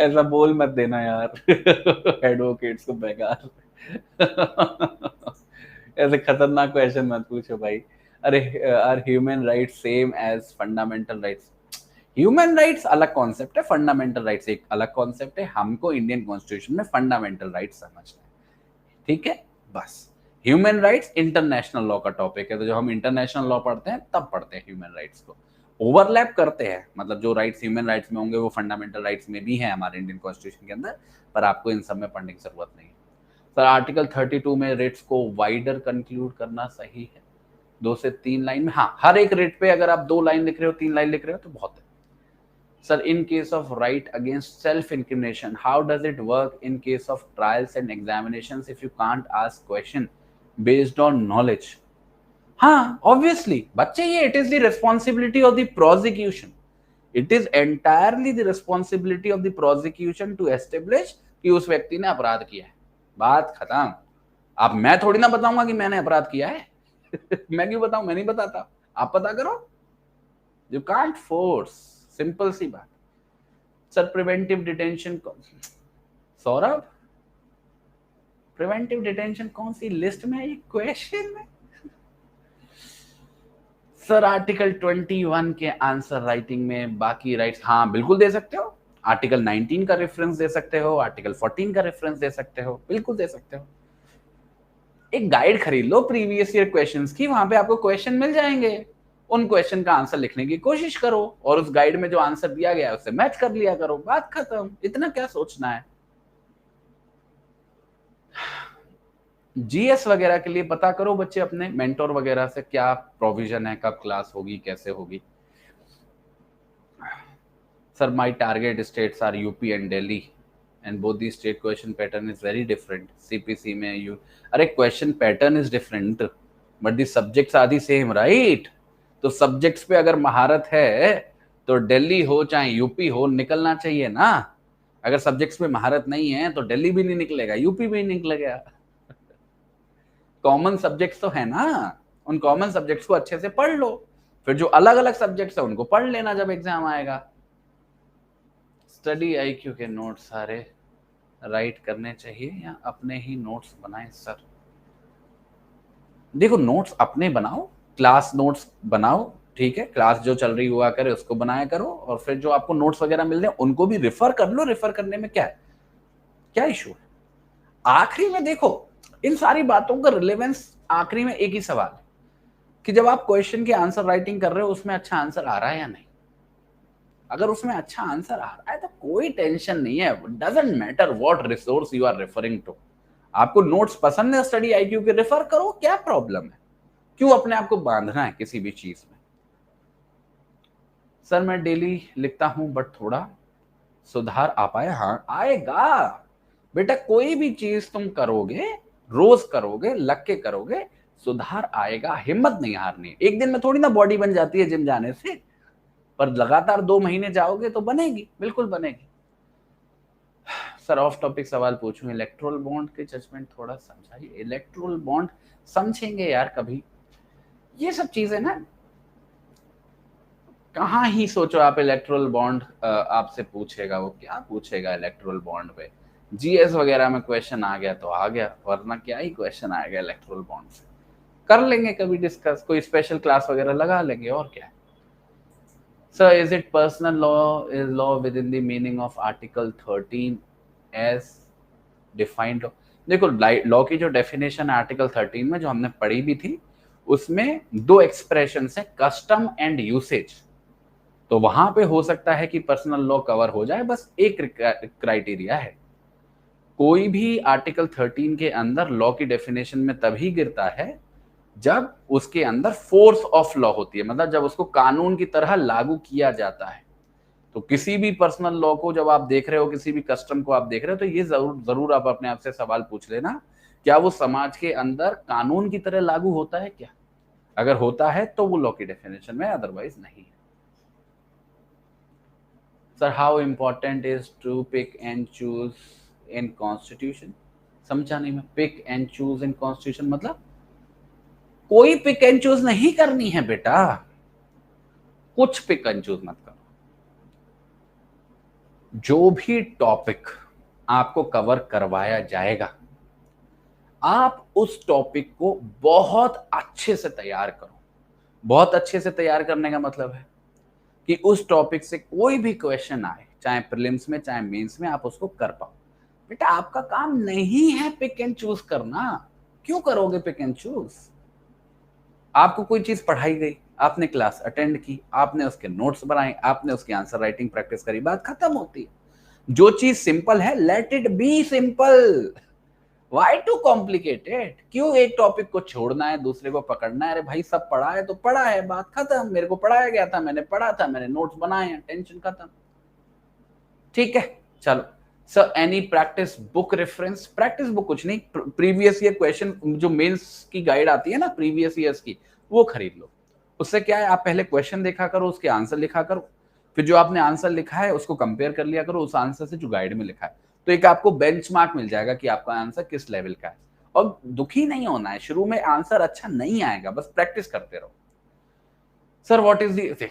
ऐसा बोल मत देना यार। एडवोकेट्स को बेकार ऐसे खतरनाक क्वेश्चन मत पूछो भाई। अरे are human rights same as fundamental rights? Human rights अलग कॉन्सेप्ट है, फंडामेंटल राइट्स एक अलग कॉन्सेप्ट है। हमको इंडियन कॉन्स्टिट्यूशन में फंडामेंटल राइट्स समझना है, ठीक है बस। ह्यूमन राइट्स इंटरनेशनल लॉ का टॉपिक है, तो जब हम इंटरनेशनल लॉ पढ़ते हैं तब पढ़ते हैं ह्यूमन राइट्स को। ओवरलैप करते हैं, मतलब जो राइट्स ह्यूमन राइट्स में होंगे वो फंडामेंटल राइट्स में भी हैं हमारे इंडियन कॉन्स्टिट्यूशन के अंदर, पर आपको इन सब में पढ़ने की जरूरत नहीं है। सर आर्टिकल 32 में रेट्स को वाइडर कंक्लूड करना सही है? 2 से 3 लाइन में, हाँ, हर एक रेट पे अगर आप 2 लाइन लिख रहे हो, 3 लाइन लिख रहे हो तो बहुत है। Sir, in case of right against self-incrimination, how does it work in case of trials and examinations if you can't ask question based on knowledge? हाँ, obviously, बच्चे ये it is the responsibility of the prosecution. It is entirely the responsibility of the prosecution to establish कि उस व्यक्ति ने अपराध किया है। बात खत्म। अब मैं थोड़ी ना बताऊंगा कि मैंने अपराध किया है। मैं क्यों बताऊं? मैं नहीं बताता, आप पता करो। You can't force, सिंपल सी बात। Sir preventive detention, Saurabh preventive detention कौन सी लिस्ट में है ये क्वेश्चन में? सर आर्टिकल 21 के आंसर राइटिंग में बाकी राइट्स, हाँ बिल्कुल दे सकते हो। आर्टिकल 19 का रेफरेंस दे सकते हो, आर्टिकल 14 का रेफरेंस दे सकते हो, बिल्कुल दे सकते हो। एक गाइड खरीद लो प्रीवियस ईयर क्वेश्चंस की, वहां पे आपको क्वेश्चन मिल जाएंगे। उन क्वेश्चन का आंसर लिखने की कोशिश करो और उस गाइड में जो आंसर दिया गया है उससे मैच कर लिया करो, बात खत्म। इतना क्या सोचना है। जीएस वगैरह के लिए पता करो बच्चे अपने मेंटोर वगैरह से क्या प्रोविजन है, कब क्लास होगी, कैसे होगी। Sir my target states are UP and Delhi and both the state question pattern is very different. CPC में यू, अरे question pattern is different but the subjects are the same, right? तो subjects पे अगर महारत है तो दिल्ली हो चाहे यूपी हो निकलना चाहिए ना। अगर सब्जेक्ट्स पे महारत नहीं है तो दिल्ली भी नहीं निकलेगा, यूपी भी नहीं निकलेगा। कॉमन सब्जेक्ट्स तो है ना, उन कॉमन सब्जेक्ट्स को अच्छे से पढ़ लो, फिर जो अलग अलग सब्जेक्ट्स है उनको पढ़ लेना जब एग्जाम आएगा। स्टडी आईक्यू के नोट्स सारे राइट करने चाहिए या अपने ही नोट्स बनाएं? सर देखो नोट्स अपने बनाओ, क्लास नोट्स बनाओ, ठीक है, क्लास जो चल रही हुआ करे उसको बनाया करो, और फिर जो आपको नोट्स वगैरह मिल रहे हैं उनको भी रेफर कर लो। रेफर करने में क्या है, क्या इशू है? आखिरी में देखो इन सारी बातों का रिलेवेंस आखिरी में एक ही सवाल है कि जब आप क्वेश्चन की आंसर राइटिंग कर रहे हो उसमें अच्छा आंसर आ रहा है या नहीं। अगर उसमें अच्छा आंसर आ रहा है तो कोई टेंशन नहीं है, doesn't matter what resource you are referring to. आपको नोट्स पसंद है स्टडी आईक्यू के, रेफर करो, क्या प्रॉब्लम है? क्यों अपने आप को बांधना है किसी भी चीज में? सर मैं डेली लिखता हूं बट थोड़ा सुधार आ पाए? हाँ आएगा बेटा, कोई भी चीज तुम करोगे, रोज करोगे, लग के करोगे, सुधार आएगा। हिम्मत नहीं हारनी। एक दिन में थोड़ी ना बॉडी बन जाती है जिम जाने से, पर लगातार 2 महीने जाओगे तो बनेगी, बिल्कुल बनेगी। सर ऑफ टॉपिक सवाल पूछूं, इलेक्ट्रोल बॉन्ड के जजमेंट थोड़ा समझाइए। इलेक्ट्रोल बॉन्ड समझेंगे यार कभी, ये सब चीजें ना कहाँ ही सोचो आप। इलेक्ट्रोल बॉन्ड आपसे पूछेगा, वो क्या पूछेगा इलेक्ट्रोल बॉन्ड पे? जीएस वगैरह में क्वेश्चन आ गया तो आ गया, वरना क्या ही क्वेश्चन आएगा इलेक्ट्रोल बॉन्ड से। कर लेंगे कभी डिस्कस, कोई स्पेशल क्लास वगैरह लगा लेंगे, और क्या। Sir is it personal law is law within the meaning of article 13 as defined law, देखो लॉ की जो डेफिनेशन है आर्टिकल 13 में जो हमने पढ़ी भी थी, उसमें दो एक्सप्रेशन है, कस्टम एंड यूसेज। तो वहां पे हो सकता है कि पर्सनल लॉ कवर हो जाए, बस एक क्राइटेरिया है, कोई भी आर्टिकल 13 के अंदर लॉ की डेफिनेशन में तभी गिरता है जब उसके अंदर फोर्स ऑफ लॉ होती है, मतलब जब उसको कानून की तरह लागू किया जाता है। तो किसी भी पर्सनल लॉ को जब आप देख रहे हो, किसी भी कस्टम को आप देख रहे हो, तो ये जरूर जरूर आप अपने आप से सवाल पूछ लेना, क्या वो समाज के अंदर कानून की तरह लागू होता है क्या? अगर होता है तो वो लॉ की डेफिनेशन में, अदरवाइज नहीं है। Sir how important is to pick and choose in constitution? समझा नहीं मैं। Pick and choose in constitution मतलब कोई पिक एंड चूज नहीं करनी है बेटा, कुछ पिक एंड चूज मत करो। जो भी टॉपिक आपको कवर करवाया जाएगा, आप उस टॉपिक को बहुत अच्छे से तैयार करो। बहुत अच्छे से तैयार करने का मतलब है कि उस टॉपिक से कोई भी क्वेश्चन आए, चाहे प्रीलिम्स में चाहे मेंस में, आप उसको कर पाओ। बेटा आपका काम नहीं है पिक एंड चूज करना, क्यों करोगे पिक एंड चूज? आपको कोई चीज पढ़ाई गई, आपने क्लास अटेंड की, आपने उसके नोट्स बनाए, आपने उसकी आंसर राइटिंग प्रैक्टिस करी, बात खत्म होती है। जो चीज सिंपल है, let it be simple. Why too complicated? क्यों एक टॉपिक को छोड़ना है, दूसरे को पकड़ना है? अरे भाई सब पढ़ा है तो पढ़ा है, बात खत्म। मेरे को पढ़ाया गया था, मैंने पढ़ा था, मैंने नोट्स बनाए हैं, टेंशन खत्म। ठीक है, चलो sir any practice book reference? Practice book कुछ नहीं, प्रीवियस ईयर क्वेश्चन जो मेंस की गाइड आती है ना प्रीवियस ईयर्स की, वो खरीद लो। उससे क्या है, आप पहले क्वेश्चन देखा करो, उसके आंसर लिखा करो, फिर जो आपने आंसर लिखा है उसको कंपेयर कर लिया करो उस आंसर से जो गाइड में लिखा है। तो एक आपको बेंचमार्क मिल जाएगा कि आपका आंसर किस लेवल का है। और दुखी नहीं होना है, शुरू में आंसर अच्छा नहीं आएगा, बस प्रैक्टिस करते रहो। सर व्हाट इज दी,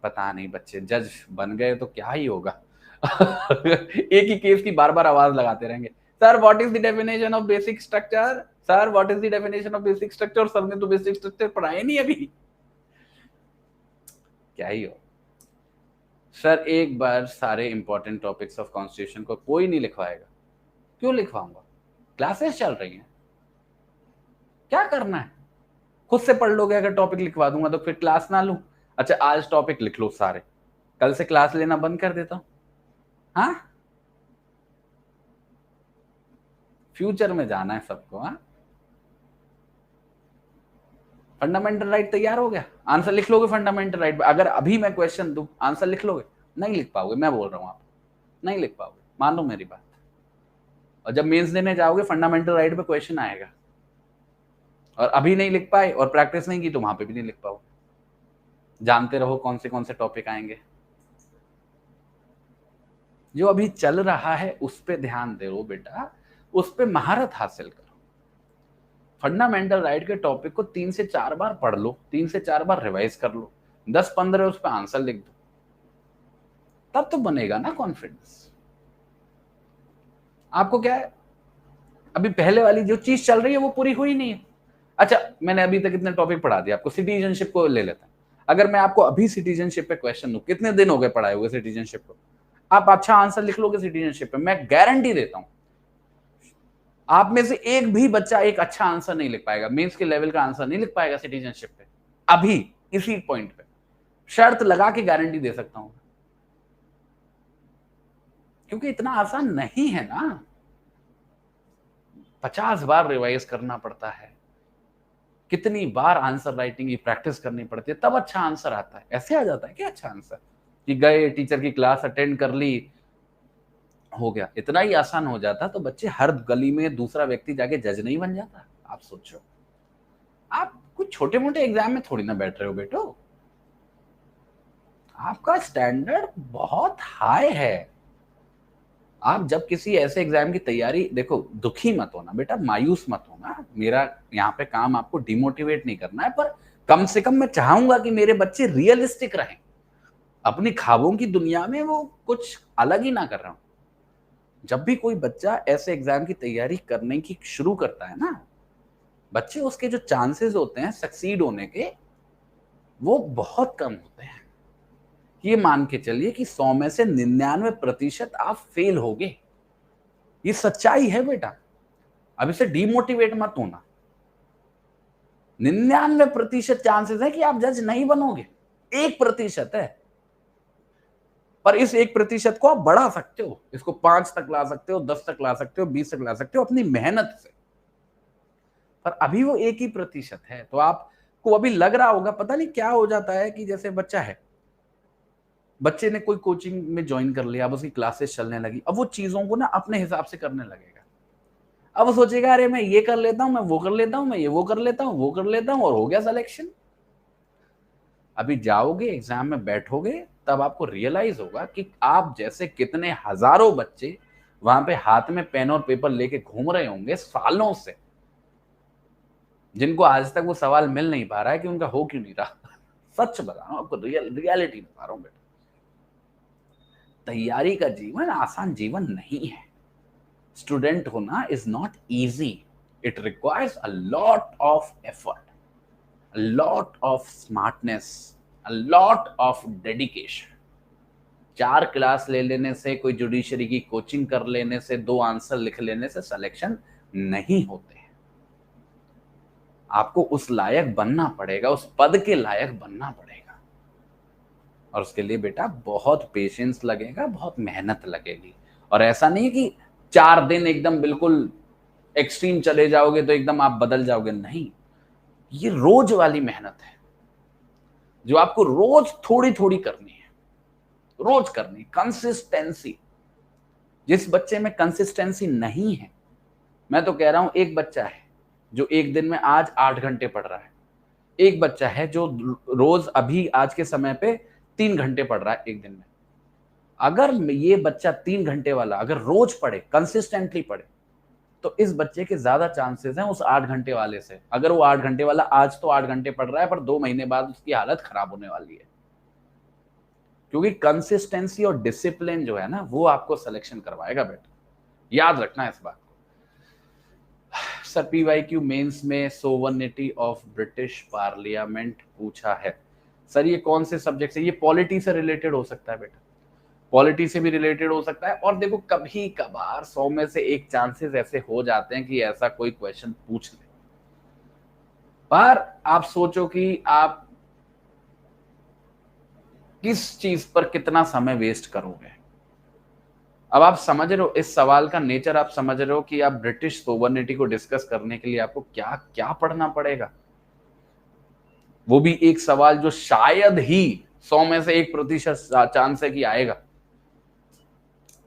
पता नहीं बच्चे जज बन गए तो क्या ही होगा। एक ही केस की बार बार आवाज लगाते रहेंगे, sir what is the definition of basic structure, sir what is the definition of basic structure. Sir ने तो बेसिक स्ट्रक्चर पढ़ाया नहीं अभी, क्या ही हो। सर एक बार सारे इंपॉर्टेंट टॉपिक्स ऑफ कॉन्स्टिट्यूशन को कोई नहीं लिखवाएगा? क्यों लिखवाऊंगा, क्लासेस चल रही हैं, क्या करना है? खुद से पढ़ लोगे, अगर टॉपिक लिखवा दूंगा तो फिर क्लास ना लूं? अच्छा आज टॉपिक लिख लो सारे, कल से क्लास लेना बंद कर देता हूं? हाँ, फ्यूचर में जाना है सबको। हाँ, फंडामेंटल राइट तैयार हो गया, आंसर लिख लोगे फंडामेंटल राइट पे? अगर अभी मैं क्वेश्चन दूं, आंसर लिख लोगे? नहीं लिख पाओगे, मैं बोल रहा हूं, आप नहीं लिख पाओगे, मान लो मेरी बात। और जब मेंस देने जाओगे फंडामेंटल राइट पे क्वेश्चन आएगा, और अभी नहीं लिख पाए और प्रैक्टिस नहीं की तो वहां पे भी नहीं लिख पाओगे। जानते रहो कौन से टॉपिक आएंगे। जो अभी चल रहा है उस पर ध्यान दो बेटा, उस पर महारत हासिल करो। फंडामेंटल राइट के टॉपिक को 3 से 4 बार पढ़ लो, 3 से 4 बार रिवाइज कर लो, 10-15 उस पर आंसर लिख दो, तब तो बनेगा ना कॉन्फिडेंस। आपको क्या है, अभी पहले वाली जो चीज चल रही है वो पूरी हुई नहीं है। अच्छा मैंने अभी तक इतने टॉपिक पढ़ा दिया आपको, सिटीजनशिप को ले लेते हैं। अगर मैं आपको अभी सिटीजनशिप पे क्वेश्चन दूं, कितने दिन हो गए पढ़ाए हुए सिटीजनशिप को, आप अच्छा आंसर लिख लोगे सिटीजनशिप पे, मैं गारंटी देता हूं। आप में से एक भी बच्चा एक अच्छा आंसर नहीं लिख पाएगा, मेंस के लेवल का आंसर नहीं लिख पाएगा सिटीजनशिप पे, अभी इसी पॉइंट पे शर्त लगा के गारंटी दे सकता हूं, क्योंकि इतना आसान नहीं है ना। 50 बार रिवाइज करना पड़ता है, कितनी बार आंसर राइटिंग की प्रैक्टिस करनी पड़ती है, तब अच्छा आंसर आता है। ऐसे आ जाता है क्या अच्छा आंसर कि गए टीचर की क्लास अटेंड कर ली, हो गया? इतना ही आसान हो जाता तो बच्चे हर गली में दूसरा व्यक्ति जाके जज नहीं बन जाता। आप सोचो, आप कुछ छोटे मोटे एग्जाम में थोड़ी ना बैठ रहे हो बेटो, आपका स्टैंडर्ड बहुत हाई है। आप जब किसी ऐसे एग्जाम की तैयारी, देखो दुखी मत होना बेटा, मायूस मत होना, मेरा यहाँ पे काम आपको डिमोटिवेट नहीं करना है, पर कम से कम मैं चाहूंगा कि मेरे बच्चे रियलिस्टिक रहें, अपनी ख्वाबों की दुनिया में वो कुछ अलग ही ना कर रहा हूं। जब भी कोई बच्चा ऐसे एग्जाम की तैयारी करने की शुरू करता है ना, बच्चे उसके जो चांसेस होते हैं सक्सीड होने के, वो बहुत कम होते हैं। ये मान के चलिए कि 100 में से 99% आप फेल होगे। ये सच्चाई है बेटा, अब इसे डीमोटिवेट मत होना। 99% चांसेस है कि आप जज नहीं बनोगे, 1% है, पर इस 1% को आप बढ़ा सकते हो, इसको 5 तक ला सकते हो, 10 तक ला सकते हो, 20 तक ला सकते हो अपनी मेहनत से। पर अभी वो 1% है। तो आपको अभी लग रहा होगा, पता नहीं क्या हो जाता है कि जैसे बच्चा है, बच्चे ने कोई कोचिंग में ज्वाइन कर लिया, अब उसकी क्लासेस चलने लगी, अब वो चीजों को ना अपने हिसाब से करने लगेगा। अब वो सोचेगा अरे मैं ये कर लेता हूं, मैं वो कर लेता हूं, मैं ये वो कर लेता हूं, वो कर लेता हूं, और हो गया सिलेक्शन। अभी जाओगे एग्जाम में बैठोगे, तब आपको रियलाइज होगा कि आप जैसे कितने हजारों बच्चे वहां पे हाथ में पेन और पेपर लेके घूम रहे होंगे सालों से, जिनको आज तक वो सवाल मिल नहीं पा रहा है कि उनका हो क्यों नहीं रहा। सच बता रहा हूं आपको, रियलिटी बता रहा हूं बेटा। तैयारी का जीवन आसान जीवन नहीं है। स्टूडेंट होना is not easy, it requires a lot of effort, a lot of smartness, a lot of dedication। 4 class ले लेने से, कोई जुडिशरी की कोचिंग कर लेने से, 2 आंसर लिख लेने से सिलेक्शन नहीं होते हैं। आपको उस लायक बनना पड़ेगा, उस पद के लायक बनना पड़ेगा, और उसके लिए बेटा बहुत पेशेंस लगेगा, बहुत मेहनत लगेगी। और ऐसा नहीं कि 4 दिन एकदम बिल्कुल एक्सट्रीम चले जाओगे तो एकदम आप बदल जाओगे, नहीं। ये रोज वाली मेहनत है, जो आपको रोज थोड़ी थोड़ी करनी है, रोज करनी, कंसिस्टेंसी। जिस बच्चे में कंसिस्टेंसी नहीं है, मैं तो कह रहा हूं, एक बच्चा है जो एक दिन में आज 8 घंटे पढ़ रहा है, एक बच्चा है जो रोज अभी आज के समय पे 3 घंटे पढ़ रहा है एक दिन में। अगर ये बच्चा 3 घंटे वाला अगर रोज पढ़े, कंसिस्टेंटली पढ़े, तो इस बच्चे के ज्यादा चांसेस हैं उस 8 घंटे वाले से। अगर वो 8 घंटे वाला आज तो 8 घंटे पढ़ रहा है, पर 2 महीने बाद उसकी हालत खराब होने वाली है, क्योंकि कंसिस्टेंसी और डिसिप्लिन जो है ना, वो आपको सिलेक्शन करवाएगा बेटा, याद रखना इस बात को। सर पीवाईक्यू मेंस में सोवर्निटी ऑफ ब्रिटिश पार्लियामेंट पूछा है। सर ये कौन से सब्जेक्ट से? ये पॉलिटी से रिलेटेड हो सकता है बेटा, पॉलिटी से भी रिलेटेड हो सकता है। और देखो कभी कभार 100 में से 1 चांसेस ऐसे हो जाते हैं कि ऐसा कोई क्वेश्चन पूछ ले, पर आप सोचो कि आप किस चीज पर कितना समय वेस्ट करोगे। अब आप समझ रहे हो इस सवाल का नेचर, आप समझ रहे हो कि आप ब्रिटिश सोवर्निटी को डिस्कस करने के लिए आपको क्या क्या पढ़ना पड़ेगा। वो भी एक सवाल जो शायद ही 100 में से 1% चांस है कि आएगा।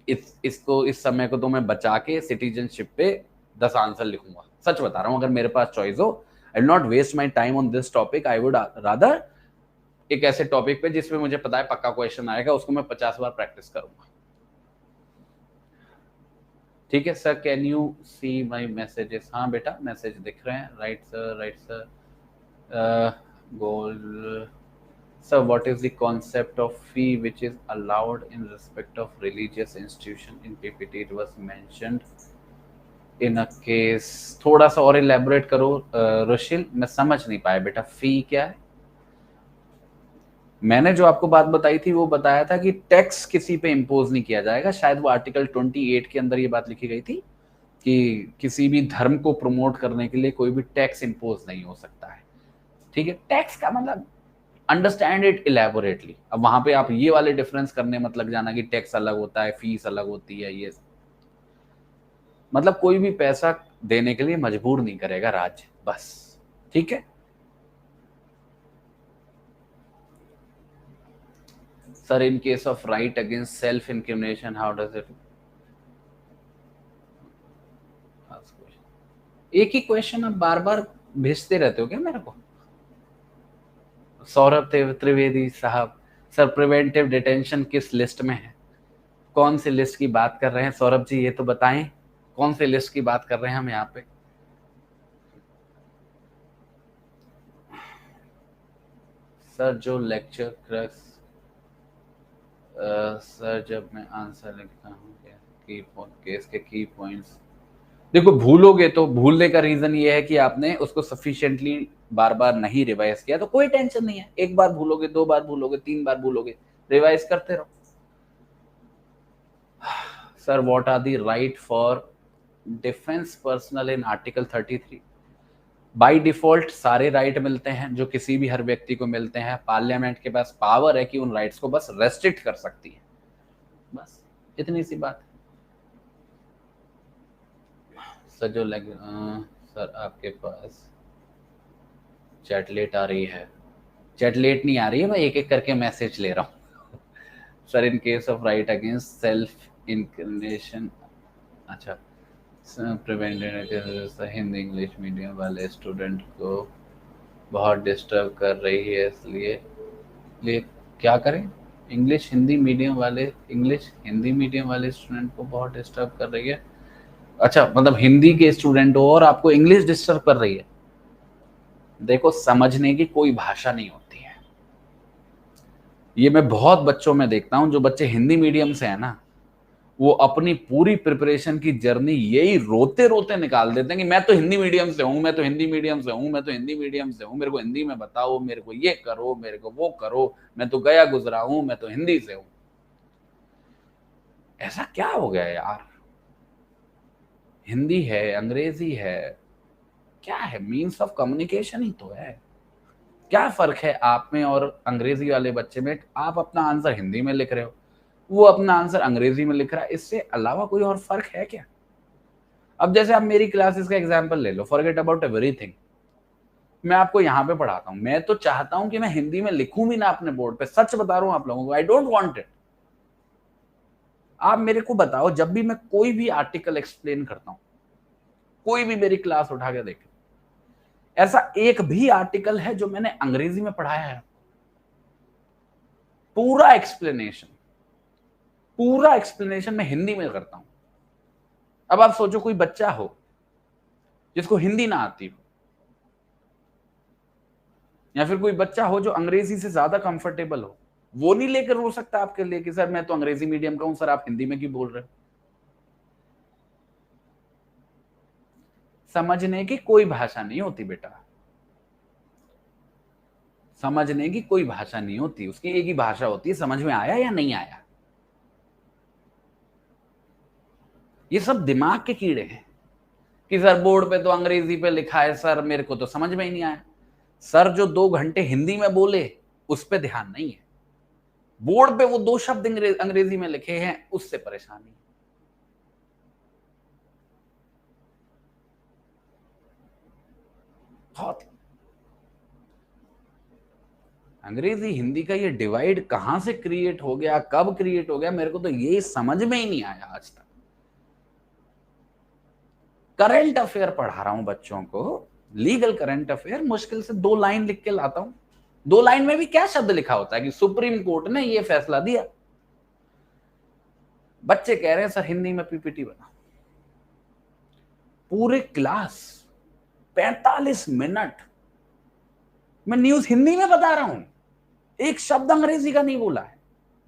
इस समय को तो मैं बचा के सिटीजनशिप पे 10 आंसर लिखूंगा, सच बता रहा हूं। अगर मेरे पास चॉइस हो, I will not waste my time on this topic, I would rather एक ऐसे टॉपिक पे जिसमें मुझे पता है पक्का क्वेश्चन आएगा, उसको मैं 50 बार प्रैक्टिस करूंगा। ठीक है sir, can you see my messages? हाँ बेटा मैसेज दिख रहे हैं। Right sir, right sir. गोल sir, what is the concept of fee which is allowed in respect of religious institution in PPT? It was mentioned in a case. थोड़ा सा और elaborate करो रुशिल, मैं समझ नहीं पाया बेटा, फी क्या है? मैंने जो आपको बात बताई थी वो बताया था कि टैक्स किसी पे इम्पोज नहीं किया जाएगा। शायद वो आर्टिकल 28 के अंदर ये बात लिखी गई थी कि किसी भी धर्म को प्रमोट करने के लिए कोई भी टैक्स इम्पोज नहीं हो सकता है। ठीक है, टैक्स का मतलब अंडरस्टैंड इट इलेबोरेटली। अब वहां पे आप ये वाले डिफरेंस करने मत लग जाना कि टैक्स अलग होता है, फीस अलग होती है। ये मतलब कोई भी पैसा देने के लिए मजबूर नहीं करेगा राज्य, बस। ठीक है sir, in case of right against self incrimination how does it? एक ही क्वेश्चन आप बार बार भेजते रहते हो क्या मेरे को? सौरभ त्रिवेदी साहब, सर प्रिवेंटिव डिटेंशन किस लिस्ट में है? कौन सी लिस्ट की बात कर रहे हैं सौरभ जी, ये तो बताएं, कौन सी लिस्ट की बात कर रहे हैं हम यहाँ पे? सर जो लेक्चर क्रक्स, सर जब मैं आंसर लिखता हूँ की केस के की पॉइंट्स, देखो भूलोगे तो भूलने का रीजन ये है कि आपने उसको सफिशिएंटली बार बार नहीं रिवाइज किया, तो कोई टेंशन नहीं है। 1 बार भूलोगे, 2 बार भूलोगे, 3 बार भूलोगे, रिवाइज करते रहो। Sir what are the right for defence personal in article 33? By default सारे राइट मिलते हैं जो किसी भी हर व्यक्ति को मिलते हैं। पार्लियामेंट के पास पावर है कि उन राइट्स को बस रेस्ट्रिक्ट कर सकती है, बस इतनी सी बात है। सर जो लग सर आपके पास चैटलेट आ रही है? चैटलेट नहीं आ रही है, मैं एक एक करके मैसेज ले रहा हूँ। Sir in case of right against self inclination, अच्छा प्रिवेंटेड हिंदी इंग्लिश मीडियम वाले स्टूडेंट को बहुत डिस्टर्ब कर रही है, इसलिए क्या करें? इंग्लिश हिंदी मीडियम वाले स्टूडेंट को बहुत डिस्टर्ब कर रही है। अच्छा, मतलब हिंदी के स्टूडेंट हो और आपको इंग्लिश डिस्टर्ब कर रही है। देखो, समझने की कोई भाषा नहीं होती है। ये मैं बहुत बच्चों में देखता हूं, जो बच्चे हिंदी मीडियम से है ना, वो अपनी पूरी प्रिपरेशन की जर्नी यही रोते रोते निकाल देते हैं कि मैं तो हिंदी मीडियम से हूं, मेरे को हिंदी में बताओ, मेरे को ये करो, मेरे को वो करो, मैं तो गया गुजरा हूं, मैं तो हिंदी से हूं। ऐसा क्या हो गया यार? हिंदी है, अंग्रेजी है, क्या है? मीन्स ऑफ कम्युनिकेशन ही तो है। क्या फर्क है आप में और अंग्रेजी वाले बच्चे में? आप अपना आंसर हिंदी में लिख रहे हो, वो अपना आंसर अंग्रेजी में लिख रहा है, इससे अलावा कोई और फर्क है क्या? अब जैसे आप मेरी क्लासेस का एग्जांपल ले लो, फॉरगेट अबाउट एवरीथिंग। मैं आपको यहां पे पढ़ाता हूं, मैं तो चाहता हूं कि मैं हिंदी में लिखूं भी ना अपने बोर्ड पे, सच बता रहा हूं आप लोगों को, आई डोंट वांट इट। आप मेरे को बताओ, जब भी मैं कोई भी आर्टिकल एक्सप्लेन करता हूं, कोई भी मेरी क्लास उठा के देखे, ऐसा एक भी आर्टिकल है जो मैंने अंग्रेजी में पढ़ाया है? पूरा एक्सप्लेनेशन मैं हिंदी में करता हूं। अब आप सोचो, कोई बच्चा हो जिसको हिंदी ना आती हो, या फिर कोई बच्चा हो जो अंग्रेजी से ज्यादा कंफर्टेबल हो, वो नहीं लेकर रो सकता आपके लिए कि सर मैं तो अंग्रेजी मीडियम का हूं, सर आप हिंदी में क्यों बोल रहे हो? समझने की कोई भाषा नहीं होती बेटा, समझने की कोई भाषा नहीं होती, उसकी एक ही भाषा होती है, समझ में आया या नहीं आया। ये सब दिमाग के कीड़े हैं कि सर बोर्ड पे तो अंग्रेजी पे लिखा है, सर मेरे को तो समझ में ही नहीं आया। सर जो 2 घंटे हिंदी में बोले उस पे ध्यान नहीं है, बोर्ड पे वो 2 शब्द अंग्रेजी में लिखे हैं, उससे परेशानी। बहुत अंग्रेजी हिंदी का ये डिवाइड कहां से क्रिएट हो गया, कब क्रिएट हो गया, मेरे को तो ये समझ में ही नहीं आया आज तक। करंट अफेयर पढ़ा रहा हूं बच्चों को, लीगल करंट अफेयर, मुश्किल से 2 लाइन लिख के लाता हूं। 2 लाइन में भी क्या शब्द लिखा होता है कि सुप्रीम कोर्ट ने ये फैसला दिया। बच्चे कह रहे हैं सर हिंदी में पीपीटी बना। पूरे क्लास 45 मिनट मैं न्यूज हिंदी में बता रहा हूं, एक शब्द अंग्रेजी का नहीं बोला है।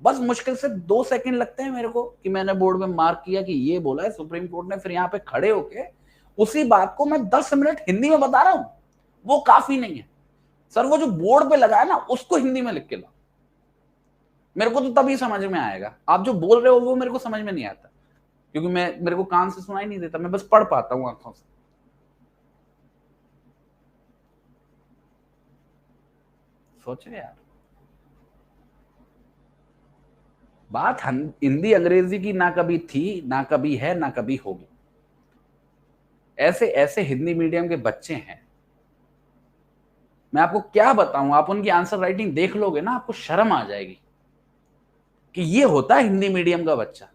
बस मुश्किल से 2 सेकंड लगते हैं मेरे को कि मैंने बोर्ड में मार्क किया कि ये बोला है सुप्रीम कोर्ट ने, फिर यहां पे खड़े होके उसी बात को मैं 10 मिनट हिंदी में बता रहा हूं। वो काफी नहीं है सर, वो जो बोर्ड पे लगा है ना उसको हिंदी में लिख के लाओ, मेरे को तो तभी समझ में आएगा। आप जो बोल रहे हो वो मेरे को समझ में नहीं आता, क्योंकि मेरे को कान से सुनाई नहीं देता, मैं बस पढ़ पाता हूं आंखों से। सोचो यार, बात हिंदी अंग्रेजी की ना कभी थी, ना कभी है, ना कभी होगी। ऐसे ऐसे हिंदी मीडियम के बच्चे हैं, मैं आपको क्या बताऊं, आप उनकी आंसर राइटिंग देख लोगे ना, आपको शर्म आ जाएगी कि ये होता है हिंदी मीडियम का बच्चा।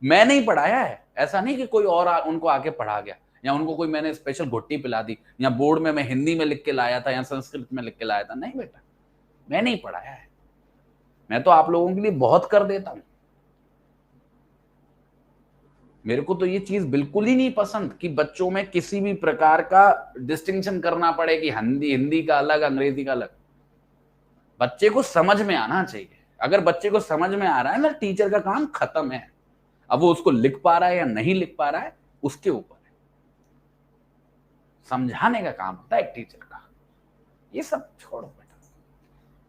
मैं नहीं पढ़ाया है, ऐसा नहीं कि कोई और उनको आके पढ़ा गया, या उनको कोई मैंने स्पेशल घुट्टी पिला दी, या बोर्ड में मैं हिंदी में लिख के लाया था या संस्कृत में लिख के लाया था। नहीं बेटा, मैं नहीं पढ़ाया है, मैं तो आप लोगों के लिए बहुत कर देता हूं। मेरे को तो ये चीज बिल्कुल ही नहीं पसंद कि बच्चों में किसी भी प्रकार का डिस्टिंक्शन करना पड़े कि हिंदी हिंदी का अलग, अंग्रेजी का अलग। बच्चे को समझ में आना चाहिए, अगर बच्चे को समझ में आ रहा है ना, टीचर का काम खत्म है। अब वो उसको लिख पा रहा है या नहीं लिख पा रहा है उसके ऊपर है, समझाने का काम होता है एक टीचर का। ये सब छोड़ो बेटा,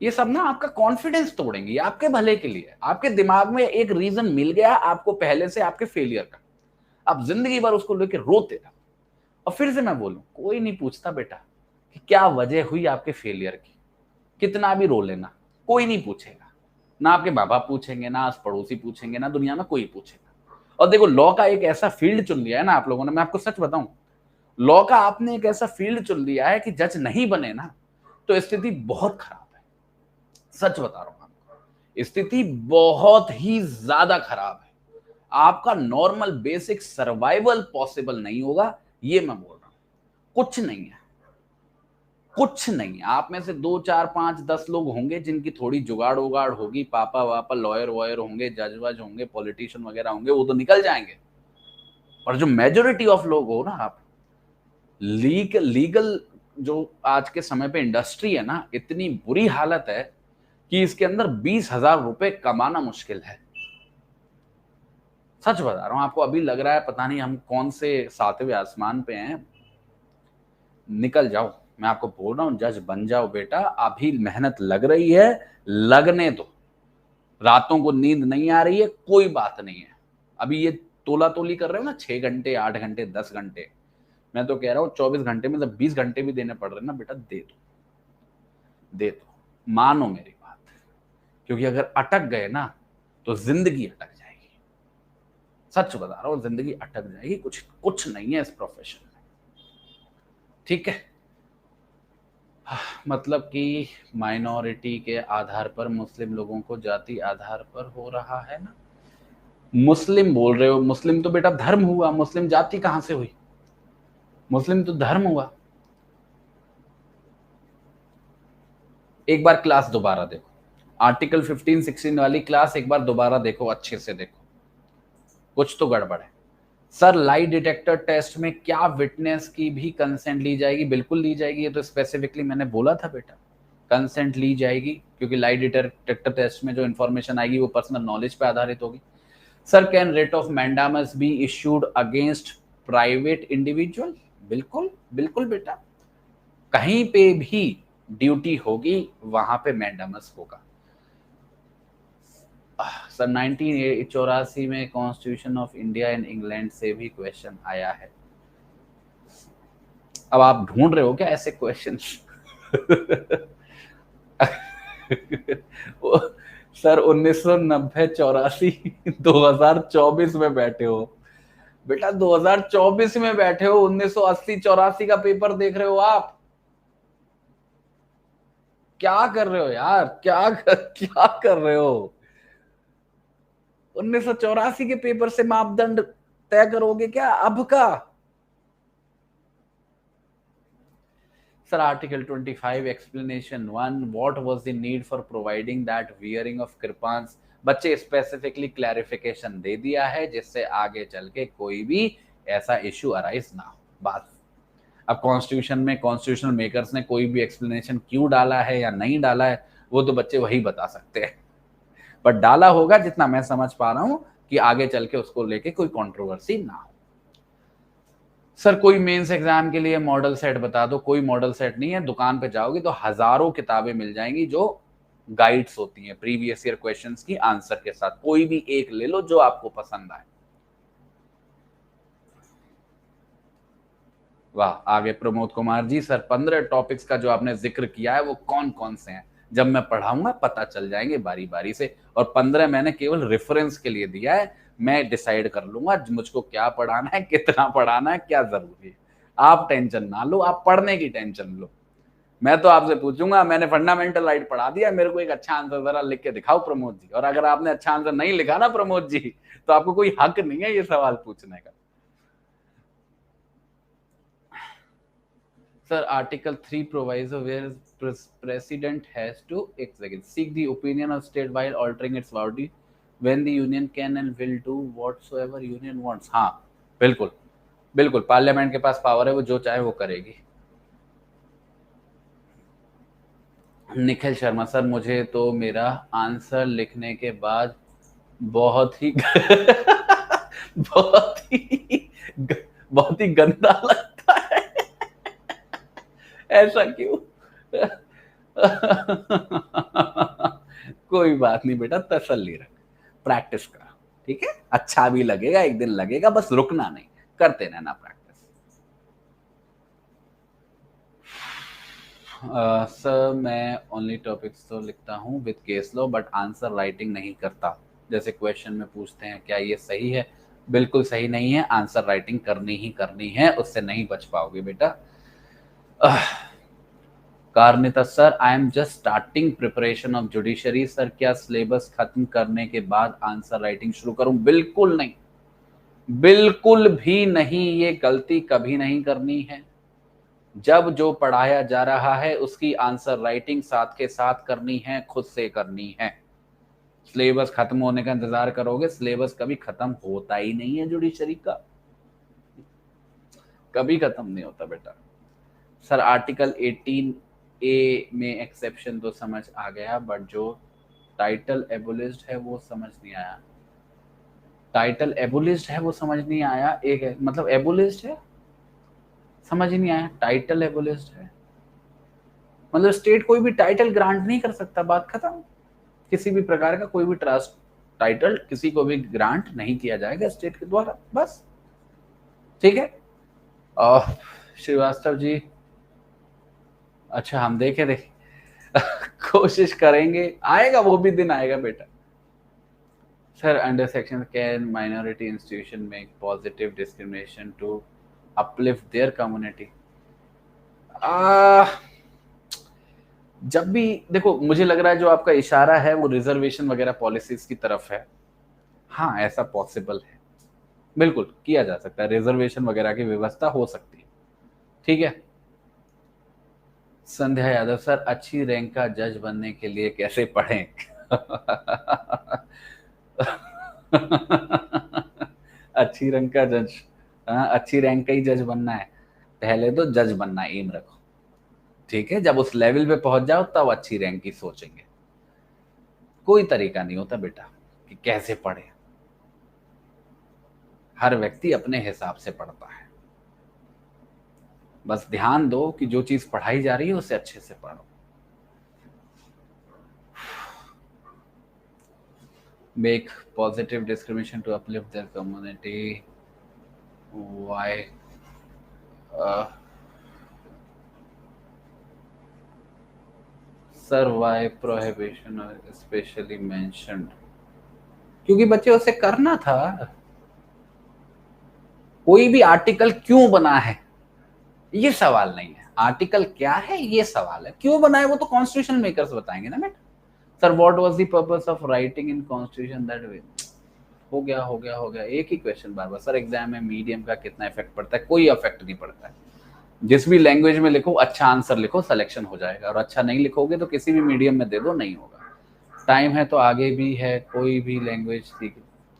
ये सब ना आपका कॉन्फिडेंस तोड़ेंगे, आपके भले के लिए। आपके दिमाग में एक रीजन मिल गया आपको पहले से आपके फेलियर का, आप जिंदगी भर उसको लेकर रोते रहो। और फिर से मैं बोलूं, कोई नहीं पूछता बेटा कि क्या वजह हुई आपके फेलियर की, कितना भी रो लेना, कोई नहीं पूछेगा। ना आपके माँ बाप पूछेंगे, ना आस पड़ोसी पूछेंगे, ना दुनिया में कोई पूछेगा। और देखो, लॉ का एक ऐसा फील्ड चुन लिया है ना आप लोगों ने, मैं आपको सच बताऊं, लॉ का आपने एक ऐसा फील्ड चुन लिया है कि जज नहीं बने ना तो स्थिति बहुत खराब है। सच बता रहा हूं आपको, स्थिति बहुत ही ज्यादा खराब है। आपका नॉर्मल बेसिक सर्वाइवल पॉसिबल नहीं होगा, ये मैं बोल रहा हूं। कुछ नहीं है, कुछ नहीं। आप में से 2 4 5 10 लोग होंगे जिनकी थोड़ी जुगाड़ उगाड़ होगी, पापा वापा लॉयर वॉयर होंगे, जज वज होंगे, पॉलिटिशियन वगैरह होंगे, वो तो निकल जाएंगे। और जो मेजोरिटी ऑफ लोग हो ना आप, लीगल जो आज के समय पे इंडस्ट्री है ना, इतनी बुरी हालत है कि इसके अंदर 20,000 रुपए कमाना मुश्किल है। सच बता रहा हूं आपको, अभी लग रहा है पता नहीं हम कौन से 7वें आसमान पे हैं। निकल जाओ, मैं आपको बोल रहा हूं, जज बन जाओ बेटा। अभी मेहनत लग रही है, लगने दो। रातों को नींद नहीं आ रही है, कोई बात नहीं है। अभी ये तोला तोली कर रहे हो ना, 6 घंटे 8 घंटे 10 घंटे, मैं तो कह रहा हूं 24 घंटे में जब 20 घंटे भी देने पड़ रहे हैं ना बेटा, दे दो, दे दो, मानो मेरी बात। क्योंकि अगर अटक गए ना तो जिंदगी अटक जाएगी। सच बता रहा हूं, जिंदगी अटक जाएगी। कुछ कुछ नहीं है इस प्रोफेशन में, ठीक है। मतलब कि माइनॉरिटी के आधार पर मुस्लिम लोगों को जाति आधार पर हो रहा है ना। मुस्लिम बोल रहे हो, मुस्लिम तो बेटा धर्म हुआ, मुस्लिम जाति कहां से हुई? मुस्लिम तो धर्म हुआ। एक बार क्लास दोबारा देखो, आर्टिकल 15-16 वाली क्लास एक बार दोबारा देखो, अच्छे से देखो, कुछ तो गड़बड़ है। सर, लाई डिटेक्टर टेस्ट में क्या विटनेस की भी कंसेंट ली जाएगी? बिल्कुल ली जाएगी, ये तो स्पेसिफिकली मैंने बोला था बेटा, कंसेंट ली जाएगी। क्योंकि लाई डिटेक्टर टेस्ट में जो इंफॉर्मेशन आएगी वो पर्सनल नॉलेज पे आधारित होगी। Sir, can rate of mandamus be issued against private individual? बिल्कुल बिल्कुल बेटा, कहीं पे भी ड्यूटी होगी वहां पे मैंडामस होगा। सर, 1984 में constitution of India and England से भी क्वेश्चन आया है। अब आप ढूंढ रहे हो क्या ऐसे क्वेश्चन? सर, 1990 84 2024 में बैठे हो बेटा, 2024 में बैठे हो, 1980 84 का पेपर देख रहे हो आप? क्या कर रहे हो यार, क्या कर रहे हो? 1984 के पेपर से मापदंड तय करोगे क्या अब का? Sir, Article 25, Explanation 1, what was the need for providing that wearing of कृपांस? बच्चे स्पेसिफिकली क्लैरिफिकेशन दे दिया है जिससे आगे चल के कोई भी ऐसा इश्यू अराइज ना हो। बात अब कॉन्स्टिट्यूशन में कॉन्स्टिट्यूशनल मेकर्स ने कोई भी एक्सप्लेनेशन क्यों डाला है या नहीं डाला है, वो तो बच्चे वही बता सकते हैं। बट डाला होगा, जितना मैं समझ पा रहा हूं, कि आगे चल के उसको लेके कोई कंट्रोवर्सी ना हो। सर, कोई मेंस एग्जाम के लिए मॉडल सेट बता दो। कोई मॉडल सेट नहीं है, दुकान पे जाओगे तो हजारों किताबें मिल जाएंगी जो गाइड्स होती हैं प्रीवियस ईयर क्वेश्चंस की आंसर के साथ। कोई भी एक ले लो जो आपको पसंद आए। वाह, आगे प्रमोद कुमार जी, सर 15 टॉपिक्स का जो आपने जिक्र किया है वो कौन कौन से हैं? जब मैं पढ़ाऊंगा पता चल जाएंगे बारी बारी से। और 15 मैंने केवल रेफरेंस के लिए दिया है, मैं डिसाइड कर लूंगा मुझको क्या पढ़ाना है, कितना पढ़ाना है, क्या जरूरी है। आप टेंशन ना लो, आप पढ़ने की टेंशन लो। मैं तो आपसे पूछूंगा, मैंने फंडामेंटल राइट पढ़ा दिया, मेरे को एक अच्छा आंसर जरा लिख के दिखाओ प्रमोद जी। और अगर आपने अच्छा आंसर नहीं लिखा ना प्रमोद जी, तो आपको कोई हक नहीं है ये सवाल पूछने का। Sir, Article 3 proviso where president has to seek the opinion of state while altering its boundary when the union can and will do whatsoever union wants. हाँ, बिल्कुल बिल्कुल, पार्लियामेंट के पास पावर है, वो जो चाहे वो करेगी। निखिल शर्मा, सर मुझे तो मेरा आंसर लिखने के बाद बहुत ही बहुत ही बहुत ही गंदा लगता है। ऐसा क्यों? कोई बात नहीं बेटा, तसल्ली रख, प्रैक्टिस कर, ठीक है? अच्छा भी लगेगा, एक दिन लगेगा, बस रुकना नहीं, करते रहना प्रैक्टिस। सर मैं ओनली टॉपिक्स तो लिखता हूँ with case low, but answer writing नहीं करता। जैसे क्वेश्चन में पूछते हैं क्या ये सही है, बिल्कुल सही नहीं है, आंसर राइटिंग करनी ही करनी है, उससे नहीं बच पाओगे बेटा। Karnita sir I am just starting preparation of judiciary sir, क्या सिलेबस खत्म करने के बाद आंसर राइटिंग शुरू करूं? बिल्कुल नहीं, बिल्कुल भी नहीं, ये गलती कभी नहीं करनी है। जब जो पढ़ाया जा रहा है उसकी आंसर राइटिंग साथ के साथ करनी है, खुद से करनी है। सिलेबस खत्म होने का इंतजार करोगे, सिलेबस कभी खत्म होता ही नहीं है जुडिशरी का, कभी खत्म नहीं होता बेटा। सर आर्टिकल 18A में एक्सेप्शन तो समझ आ गया, बट जो टाइटल एबोलिश्ड है वो समझ नहीं आया। टाइटल एबोलिश्ड है वो समझ नहीं आया, एक मतलब एबोलिश्ड है, समझ ही नहीं आया। टाइटल एबोलिश्ड है मतलब स्टेट कोई भी टाइटल ग्रांट नहीं कर सकता, बात खत्म। किसी भी प्रकार का कोई भी ट्रस्ट टाइटल किसी को भी ग्रांट नहीं किया जाएगा स्टेट के द्वारा, बस, ठीक है। और श्रीवास्तव जी, अच्छा हम देखे थे कोशिश करेंगे, आएगा वो भी दिन आएगा बेटा। Sir under section can minority institution make positive discrimination to uplift their community? जब भी देखो, मुझे लग रहा है जो आपका इशारा है वो रिजर्वेशन वगैरह पॉलिसीज की तरफ है। हाँ ऐसा पॉसिबल है, बिल्कुल किया जा सकता है, रिजर्वेशन वगैरह की व्यवस्था हो सकती है, ठीक है। संध्या यादव सर अच्छी रैंक का जज बनने के लिए कैसे पढ़ें? अच्छी रैंक का जज, हाँ अच्छी रैंक का ही जज बनना है, पहले तो जज बनना एम रखो, ठीक है। जब उस लेवल पे पहुंच जाओ तब अच्छी रैंक की सोचेंगे। कोई तरीका नहीं होता बेटा कि कैसे पढ़े, हर व्यक्ति अपने हिसाब से पढ़ता है। बस ध्यान दो कि जो चीज पढ़ाई जा रही है उसे अच्छे से पढ़ो। Make positive discrimination to uplift their community. Why? Sir, why prohibition are especially mentioned? क्योंकि बच्चे उसे करना था। कोई भी आर्टिकल क्यों बना है ये सवाल नहीं है, आर्टिकल क्या है ये सवाल है, क्यों बना है वो तो कॉन्स्टिट्यूशन मेकर्स बताएंगे ना बेटा। Sir what was the purpose of writing in constitution that way? हो गया एक ही क्वेश्चन बार बार। सर एग्जाम में मीडियम का कितना इफेक्ट पड़ता है? कोई इफेक्ट नहीं पड़ता है, जिस भी लैंग्वेज में लिखो अच्छा आंसर लिखो, सिलेक्शन हो जाएगा, और अच्छा नहीं लिखोगे तो किसी भी मीडियम में दे दो, नहीं होगा। टाइम है तो आगे भी है, कोई भी लैंग्वेज सीख,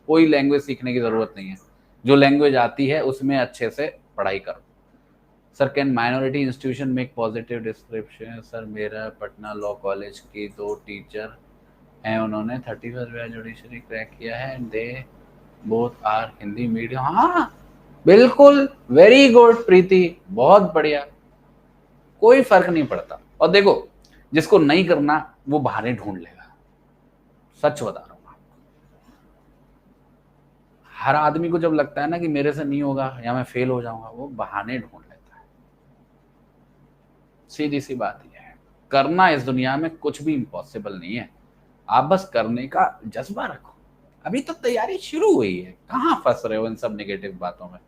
कोई लैंग्वेज सीखने की जरूरत नहीं है, जो लैंग्वेज आती है उसमें अच्छे से पढ़ाई करो। Sir can minority institution make positive description? Sir मेरा पटना लॉ कॉलेज की 2 टीचर हैं, उन्होंने 31st जुडिशरी क्रैक किया है and they both are Hindi medium. हाँ बिल्कुल, वेरी गुड प्रीति, बहुत बढ़िया, कोई फर्क नहीं पड़ता। और देखो जिसको नहीं करना वो बहाने ढूंढ लेगा, सच बता रहा हूं। हर आदमी को जब लगता है ना कि मेरे से नहीं होगा या मैं फेल हो जाऊंगा, वो बहाने ढूंढ लेता है, सीधी सी बात यह है। करना इस दुनिया में कुछ भी इम्पॉसिबल नहीं है, आप बस करने का जज्बा रखो। अभी तो तैयारी शुरू हुई है, कहां फंस रहे हो इन सब नेगेटिव बातों में।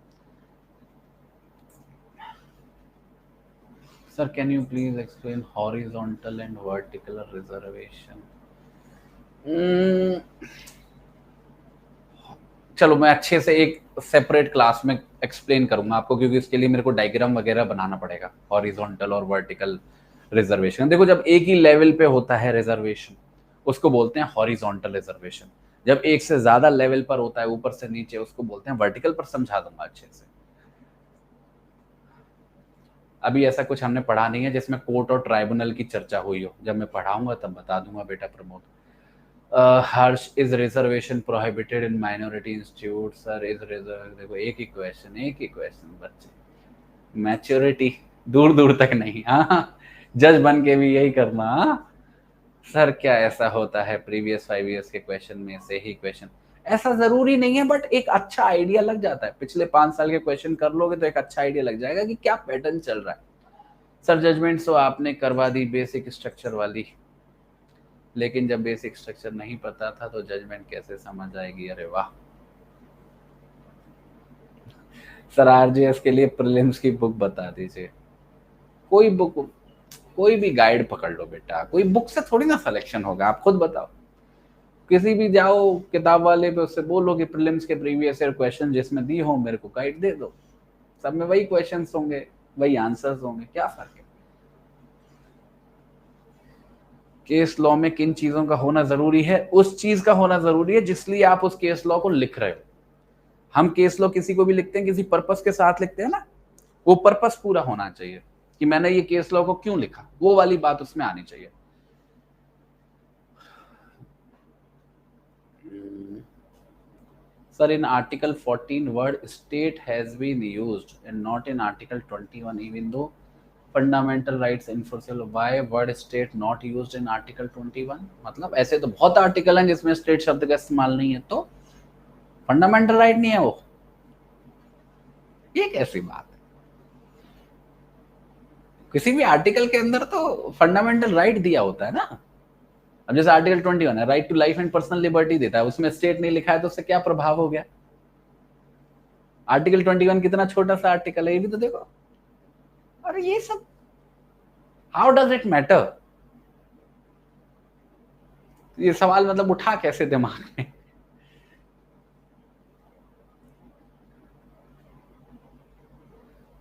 Sir can you please explain horizontal and vertical reservation? चलो मैं अच्छे से एक सेपरेट क्लास में एक्सप्लेन करूंगा आपको, क्योंकि इसके लिए मेरे को डायग्राम वगैरह बनाना पड़ेगा हॉरिजॉन्टल और वर्टिकल रिजर्वेशन। देखो जब एक ही लेवल पे होता है रिजर्वेशन उसको बोलते हैं हॉरिजॉन्टल रिजर्वेशन, जब एक से ज्यादा लेवल पर होता है ऊपर से नीचे उसको बोलते हैं वर्टिकल। पर समझा दूंगा अच्छे से, अभी ऐसा कुछ हमने पढ़ा नहीं है जिसमें कोर्ट और ट्राइब्यूनल की चर्चा हुई हो, जब मैं पढ़ाऊंगा तब बता दूंगा बेटा Pramod. Harsh is reservation prohibited in minority institute? Sir is reserve, देखो एक ही क्वेश्चन बच्चे, मैच्योरिटी दूर दूर तक नहीं। हाँ जज बन के भी यही करना। सर क्या ऐसा होता है प्रीवियस 5 इयर्स के क्वेश्चन में से ही क्वेश्चन? ऐसा जरूरी नहीं है, बट एक अच्छा आइडिया लग जाता है। पिछले 5 साल के क्वेश्चन कर लोगे तो एक अच्छा आइडिया लग जाएगा कि क्या पैटर्न चल रहा है। सर जजमेंट तो आपने करवा दी बेसिक स्ट्रक्चर वाली, लेकिन जब बेसिक स्ट्रक्चर नहीं पता था तो जजमेंट कैसे समझ आएगी? अरे वाह। सर आरजीएस के लिए प्रीलिम्स की बुक बता दीजिए। कोई बुक, कोई भी गाइड पकड़ लो बेटा, कोई बुक से थोड़ी ना सिलेक्शन होगा, आप खुद बताओ। किसी भी जाओ किताब वाले पे, उससे बोलो कि प्रीलिम्स के प्रीवियस ईयर क्वेश्चन जिसमें दी हो मेरे को गाइड दे दो। सब में वही क्वेश्चंस होंगे, वही आंसर्स होंगे, क्या फर्क है? केस लॉ में किन चीजों का होना जरूरी है? उस चीज का होना जरूरी है जिसलिए आप उस केस लॉ को लिख रहे हो। हम केस लॉ किसी को भी लिखते हैं किसी पर्पस के साथ लिखते हैं ना, वो पर्पस पूरा होना चाहिए कि मैंने ये केस लॉ को क्यों लिखा, वो वाली बात उसमें आनी चाहिए। Sir, in Article 14, word state has been used and not in Article 21, even though fundamental rights enforceable. Why word state not used in Article 21? मतलब ऐसे तो बहुत आर्टिकल हैं जिसमें स्टेट शब्द का इस्तेमाल नहीं है, तो फंडामेंटल राइट नहीं है वो? ये कैसी बात है? किसी भी आर्टिकल के अंदर तो फंडामेंटल राइट दिया होता है ना। अब जैसे आर्टिकल 21 है, right to life and personal liberty देता है, उसमें स्टेट नहीं लिखा है तो उससे क्या प्रभाव हो गया? आर्टिकल 21 कितना छोटा सा आर्टिकल है, ये भी तो देखो। अरे ये सब हाउ डज इट मैटर? ये सवाल मतलब उठा कैसे दिमाग में?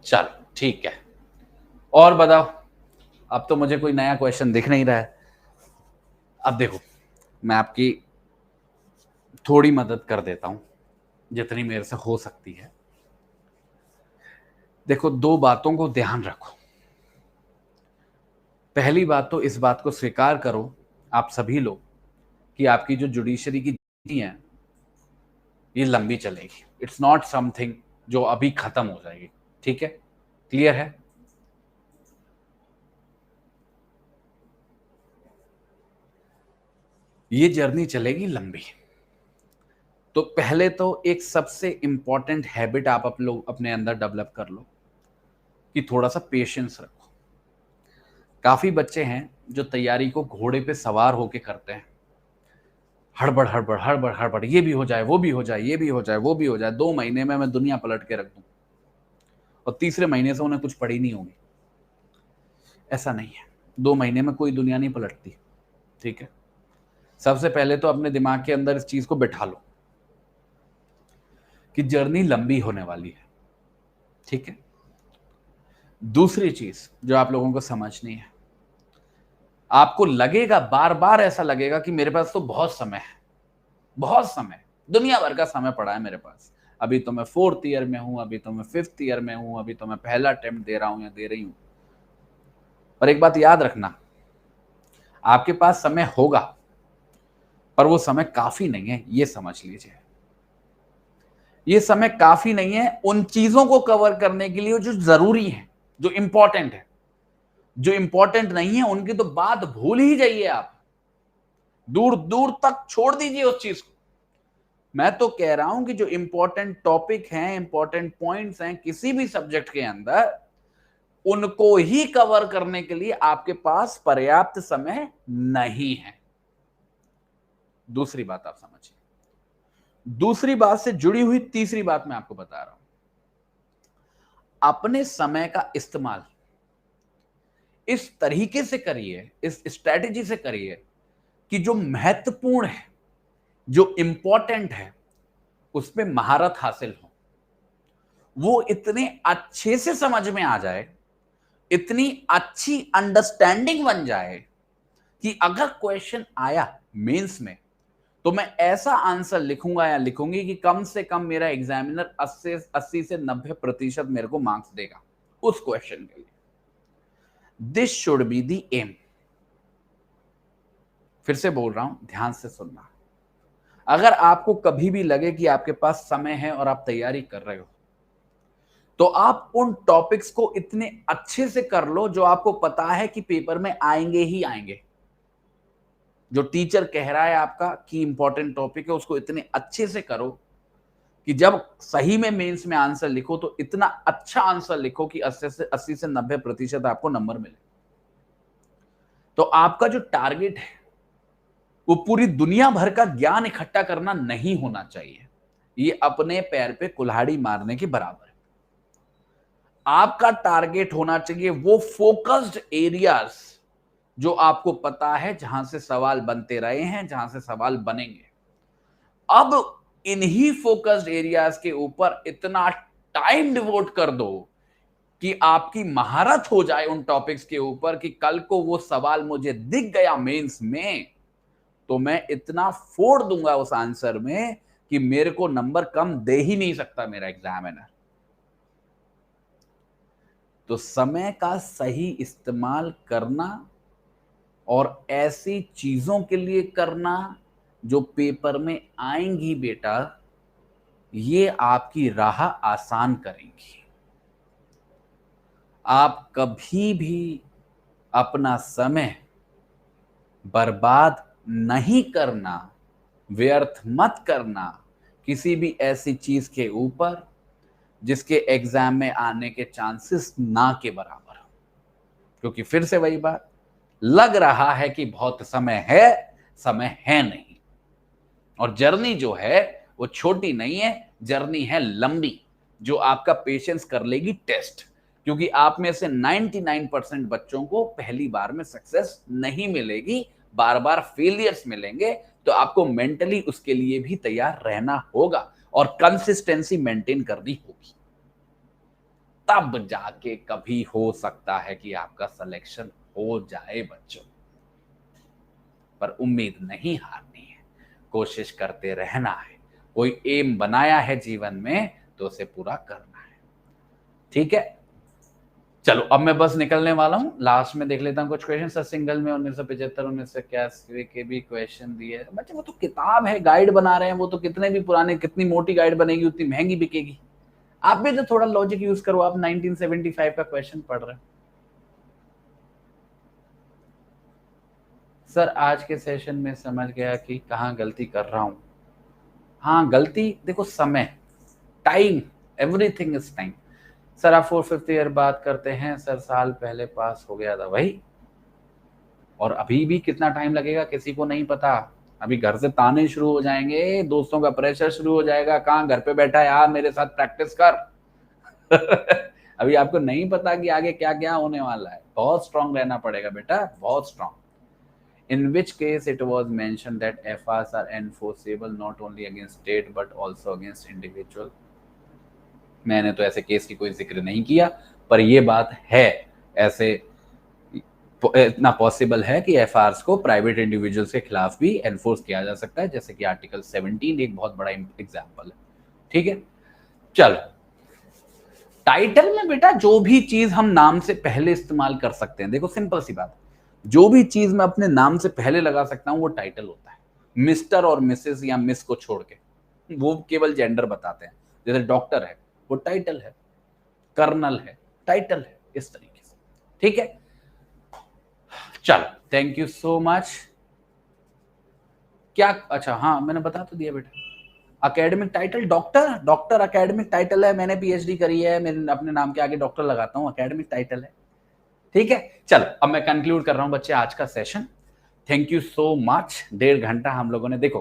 चलो ठीक है, और बताओ। अब तो मुझे कोई नया क्वेश्चन दिख नहीं रहा है। अब देखो, मैं आपकी थोड़ी मदद कर देता हूं जितनी मेरे से हो सकती है। देखो, दो बातों को ध्यान रखो। पहली बात तो इस बात को स्वीकार करो आप सभी लोग कि आपकी जो जुडिशरी की नीति है ये लंबी चलेगी। इट्स नॉट समथिंग जो अभी खत्म हो जाएगी, ठीक है? क्लियर है? ये जर्नी चलेगी लंबी। तो पहले तो एक सबसे इंपॉर्टेंट हैबिट आप लोग अपने अंदर डेवलप कर लो कि थोड़ा सा पेशेंस रखो। काफी बच्चे हैं जो तैयारी को घोड़े पे सवार होके करते हैं, हड़बड़ हड़बड़ हड़बड़ हड़बड़, ये भी हो जाए वो भी हो जाए, ये भी हो जाए वो भी हो जाए, 2 महीने में मैं दुनिया पलट के रख दूं, और तीसरे महीने से उन्हें कुछ पड़ी नहीं होगी। ऐसा नहीं है, 2 महीने में कोई दुनिया नहीं पलटती, ठीक है? सबसे पहले तो अपने दिमाग के अंदर इस चीज को बिठा लो कि जर्नी लंबी होने वाली है, ठीक है? दूसरी चीज जो आप लोगों को समझनी है, आपको लगेगा बार बार ऐसा लगेगा कि मेरे पास तो बहुत समय है, बहुत समय, दुनिया भर का समय पड़ा है मेरे पास। अभी तो मैं 4th ईयर में हूं, अभी तो मैं 5th ईयर में हूं, अभी तो मैं पहला अटेम्प्ट दे रहा हूं या दे रही हूं। पर एक बात याद रखना, आपके पास समय होगा पर वो समय काफी नहीं है, ये समझ लीजिए। ये समय काफी नहीं है उन चीजों को कवर करने के लिए जो जरूरी है, जो इंपॉर्टेंट है। जो इंपॉर्टेंट नहीं है उनकी तो बात भूल ही जाइए आप, दूर दूर तक छोड़ दीजिए उस चीज को। मैं तो कह रहा हूं कि जो इंपॉर्टेंट टॉपिक हैं, इंपॉर्टेंट पॉइंट्स हैं किसी भी सब्जेक्ट के अंदर, उनको ही कवर करने के लिए आपके पास पर्याप्त समय नहीं है। दूसरी बात आप समझिए। दूसरी बात से जुड़ी हुई तीसरी बात मैं आपको बता रहा हूं, अपने समय का इस्तेमाल इस तरीके से करिए, इस स्ट्रेटेजी से करिए कि जो महत्वपूर्ण है, जो इंपॉर्टेंट है, उसमें महारत हासिल हो, वो इतने अच्छे से समझ में आ जाए, इतनी अच्छी अंडरस्टैंडिंग बन जाए कि अगर क्वेश्चन आया मेंस में तो मैं ऐसा आंसर लिखूंगा या लिखूंगी कि कम से कम मेरा एग्जामिनर 80 से 90% मेरे को मार्क्स देगा उस क्वेश्चन के लिए। This should be the aim. फिर से बोल रहा हूं, ध्यान से सुनना। अगर आपको कभी भी लगे कि आपके पास समय है और आप तैयारी कर रहे हो, तो आप उन टॉपिक्स को इतने अच्छे से कर लो जो आपको पता है कि पेपर में आएंगे ही आएंगे। जो टीचर कह रहा है आपका कि इंपॉर्टेंट टॉपिक है, उसको इतने अच्छे से करो कि जब सही में मेंस में आंसर लिखो तो इतना अच्छा आंसर लिखो कि 80 से 90% आपको नंबर मिले। तो आपका जो टारगेट है वो पूरी दुनिया भर का ज्ञान इकट्ठा करना नहीं होना चाहिए। ये अपने पैर पे कुल्हाड़ी मारने के बराबर है। आपका टारगेट होना चाहिए वो फोकस्ड एरियाज जो आपको पता है, जहां से सवाल बनते रहे हैं, जहां से सवाल बनेंगे। अब इन्हीं फोकस्ड एरियाज के ऊपर इतना टाइम डिवोट कर दो कि आपकी महारत हो जाए उन टॉपिक्स के ऊपर कि कल को वो सवाल मुझे दिख गया मेंस में तो मैं इतना फोड़ दूंगा उस आंसर में कि मेरे को नंबर कम दे ही नहीं सकता मेरा एग्जामिनर। तो समय का सही इस्तेमाल करना और ऐसी चीजों के लिए करना जो पेपर में आएंगी बेटा, ये आपकी राह आसान करेंगी। आप कभी भी अपना समय बर्बाद नहीं करना, व्यर्थ मत करना किसी भी ऐसी चीज के ऊपर जिसके एग्जाम में आने के चांसेस ना के बराबर हो। क्योंकि फिर से वही बात, लग रहा है कि बहुत समय है नहीं। और जर्नी जो है वो छोटी नहीं है, जर्नी है लंबी, जो आपका पेशेंस कर लेगी टेस्ट। क्योंकि आप में से 99% बच्चों को पहली बार में सक्सेस नहीं मिलेगी, बार बार फेलियर्स मिलेंगे। तो आपको मेंटली उसके लिए भी तैयार रहना होगा और कंसिस्टेंसी मेंटेन करनी होगी। तब जाके कभी हो सकता है कि आपका सिलेक्शन हो जाए बच्चों। पर उम्मीद नहीं हारनी है, कोशिश करते रहना है। कोई एम बनाया है जीवन में तो उसे पूरा करना है। ठीक है, चलो अब मैं बस निकलने वाला हूं। लास्ट में देख लेता हूं कुछ क्वेश्चन। सर सिंगल में 1975 1981 के भी क्वेश्चन दिए बच्चे। वो तो किताब है, गाइड बना रहे हैं, वो तो कितने भी पुराने, कितनी मोटी गाइड बनेगी उतनी महंगी बिकेगी। आप भी तो थोड़ा लॉजिक यूज करो। आप 1975 का क्वेश्चन पढ़ रहे हैं। सर आज के सेशन में समझ गया कि कहाँ गलती कर रहा हूं। हाँ, गलती देखो, समय, time, everything is time. Sir आप 4/5 ईयर बात करते हैं, सर साल पहले पास हो गया था भाई, और अभी भी कितना टाइम लगेगा किसी को नहीं पता। अभी घर से ताने शुरू हो जाएंगे, दोस्तों का प्रेशर शुरू हो जाएगा, कहाँ घर पे बैठा है यार मेरे साथ प्रैक्टिस कर। अभी आपको नहीं पता कि आगे क्या क्या होने वाला है। बहुत स्ट्रांग रहना पड़ेगा बेटा, बहुत strong. In which case it was mentioned that FRs are enforceable not only against state but also against individual। मैंने तो ऐसे केस की कोई जिक्र नहीं किया, पर ये बात है, ऐसे इतना पॉसिबल है कि एफआरस को प्राइवेट इंडिविजुअल्स के खिलाफ भी एनफोर्स किया जा सकता है, जैसे कि आर्टिकल 17 एक बहुत बड़ा एग्जाम्पल है। ठीक है, चलो टाइटल में बेटा जो भी चीज हम नाम से पहले इस्तेमाल कर सकते हैं, देखो सिंपल सी बात, जो भी चीज मैं अपने नाम से पहले लगा सकता हूं वो टाइटल होता है। मिस्टर और मिसेस या मिस को छोड़ के, वो केवल जेंडर बताते हैं। जैसे डॉक्टर है वो टाइटल है, कर्नल है टाइटल है, इस तरीके से। ठीक है, चलो थैंक यू सो मच। क्या, अच्छा हाँ मैंने बता तो दिया बेटा। Academic title doctor academic title है। मैंने पीएचडी करी है, मैंने अपने नाम के आगे डॉक्टर लगाता हूं, अकेडमिक टाइटल है। ठीक है, चलो अब मैं कंक्लूड कर रहा हूं बच्चे आज का session. Thank you so much. 1.5 घंटा हम लोगों ने, देखो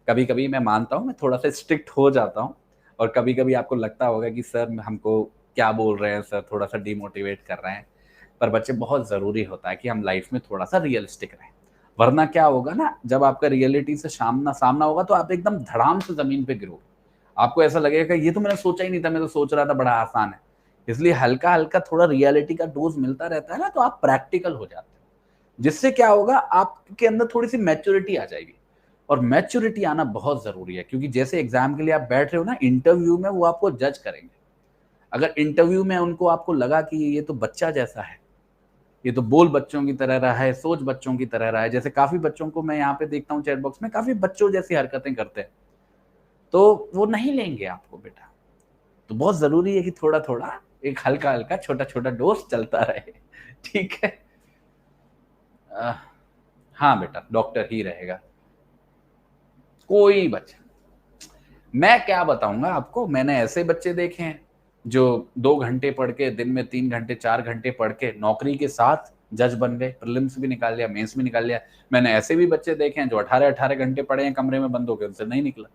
कभी कभी मैं मानता हूं मैं थोड़ा सा स्ट्रिक्ट हो जाता हूं, और कभी कभी आपको लगता होगा कि सर हमको क्या बोल रहे हैं, सर थोड़ा सा डिमोटिवेट कर रहे हैं। पर बच्चे बहुत जरूरी होता है कि हम लाइफ में थोड़ा सा रियलिस्टिक रहें। वरना क्या होगा ना, जब आपका रियलिटी से सामना होगा तो आप एकदम धड़ाम से जमीन पे गिरोगे। आपको ऐसा लगेगा ये तो मैंने सोचा ही नहीं था, मैं तो सोच रहा था बड़ा आसान है। इसलिए हल्का हल्का थोड़ा रियलिटी का डोज मिलता रहता है ना, तो आप प्रैक्टिकल हो जाते हैं। जिससे क्या होगा, आपके अंदर थोड़ी सी मैच्योरिटी आ जाएगी। और मैच्योरिटी आना बहुत जरूरी है, क्योंकि जैसे एग्जाम के लिए आप बैठ रहे हो ना, इंटरव्यू में वो आपको जज करेंगे। अगर इंटरव्यू में उनको आपको लगा कि ये तो बच्चा जैसा है, ये तो बोल बच्चों की तरह रहा है, सोच बच्चों की तरह रहा है, जैसे काफी बच्चों को मैं यहाँ पे देखता हूँ चैट बॉक्स में, काफी बच्चों जैसी हरकतें करते हैं, तो वो नहीं लेंगे आपको बेटा। तो बहुत ज़रूरी है कि थोड़ा-थोड़ा एक हल्का-हल्का, छोटा-छोटा डोज़ चलता रहे। ठीक है? अ, हाँ बेटा, डॉक्टर ही रहेगा। कोई बच्चा मैं क्या बताऊँगा आपको, मैंने ऐसे बच्चे देखे हैं, जो 2 घंटे पढ़ के, दिन में 3 घंटे, 4 घंटे पढ़ के नौकरी के साथ जज बन गए, प्रीलिम्स भी निकाल लिया, मेंस भी निकाल लिया। मैंने ऐसे भी बच्चे देखे हैं जो 18-18 घंटे पढ़े हैं कमरे में बंद होके, उनसे नहीं निकला।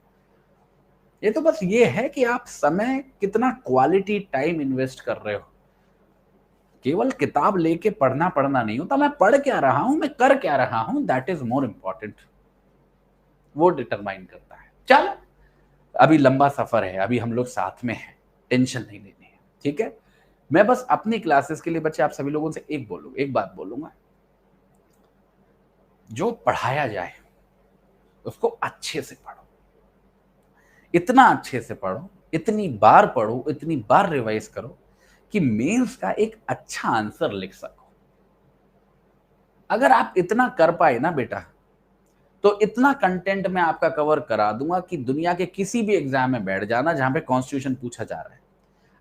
ये तो बस ये है कि आप समय कितना क्वालिटी टाइम इन्वेस्ट कर रहे हो। केवल किताब लेके पढ़ना नहीं होता, मैं पढ़ क्या रहा हूँ, मैं कर क्या रहा हूँ, दैट इज़ मोर इम्पोर्टेंट। वो डिटरमाइन करता है। चल, अभी लंबा सफ़र है, अभी हम लोग साथ में हैं, टेंशन नहीं लेनी है, ठीक है? मैं बस अपनी क्लासेस के लिए बच्चे आप सभी लोगों से एक बात बोलूँगा, जो पढ़ाया जाए, उसको अच्छे से पढ़ो। इतना अच्छे से पढ़ो, इतनी बार पढ़ो, इतनी बार रिवाइज़ करो कि मेंस का एक अच्छा आंसर लिख सको। अगर आप इतना कर पाए ना बेटा, तो इतना कंटेंट मैं आपका कवर करा दूँगा कि दुनिया के किसी भी एग्ज़ाम में बैठ जाना जहाँ पे कॉन्स्टिट्यूशन पूछा जा रहा है।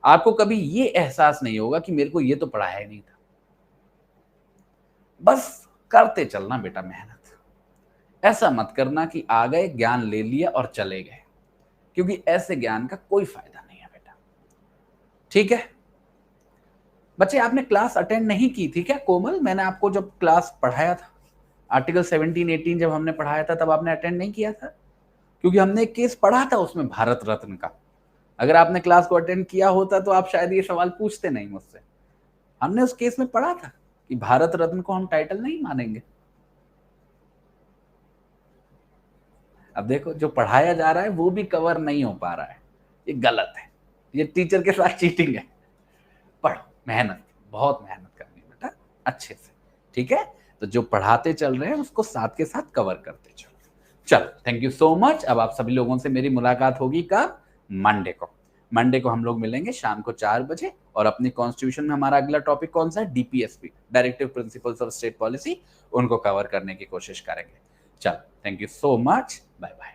आपको कभी ये एहसास नहीं होगा कि मेरे को ये तो पढ़ाया ही नहीं था। बस करते चलना बेटा मेहनत। ऐसा मत करना कि आ गए, ज्ञान ले लिया और चले गए, क्योंकि ऐसे ज्ञान का कोई फ़ायदा नहीं है बेटा। ठीक है? बच्चे आपने क्लास अटेंड नहीं की थी क्या कोमल? मैंने आपको जब क्लास पढ़ाया था, आर्टिकल 17-18 जब हमने पढ़ाया था तब आपने अटेंड नहीं किया था? क्योंकि हमने एक केस पढ़ा था उसमें भारत रत्न का। अगर आपने क्लास को अटेंड किया होता तो आप शायद ये सवाल पूछते नहीं मुझसे। हमने उस केस में पढ़ा था कि भारत रत्न को हम टाइटल नहीं मानेंगे। अब देखो जो पढ़ाया जा रहा है वो भी कवर नहीं हो पा रहा है, ये गलत है, ये टीचर के साथ चीटिंग है। पढ़ो, मेहनत, बहुत मेहनत करनी है बेटा, अच्छे से, ठीक है? तो जो पढ़ाते चल रहे हैं उसको साथ के साथ कवर करते चलो। चलो, थैंक यू सो मच। अब आप सभी लोगों से मेरी मुलाकात होगी कब? मंडे को। मंडे को हम लोग मिलेंगे शाम को 4 बजे और अपनी कॉन्स्टिट्यूशन में हमारा अगला टॉपिक कौन सा है? DPSP, directive principles of state policy, उनको कवर करने की कोशिश करेंगे। चलो, thank you so much. Bye bye.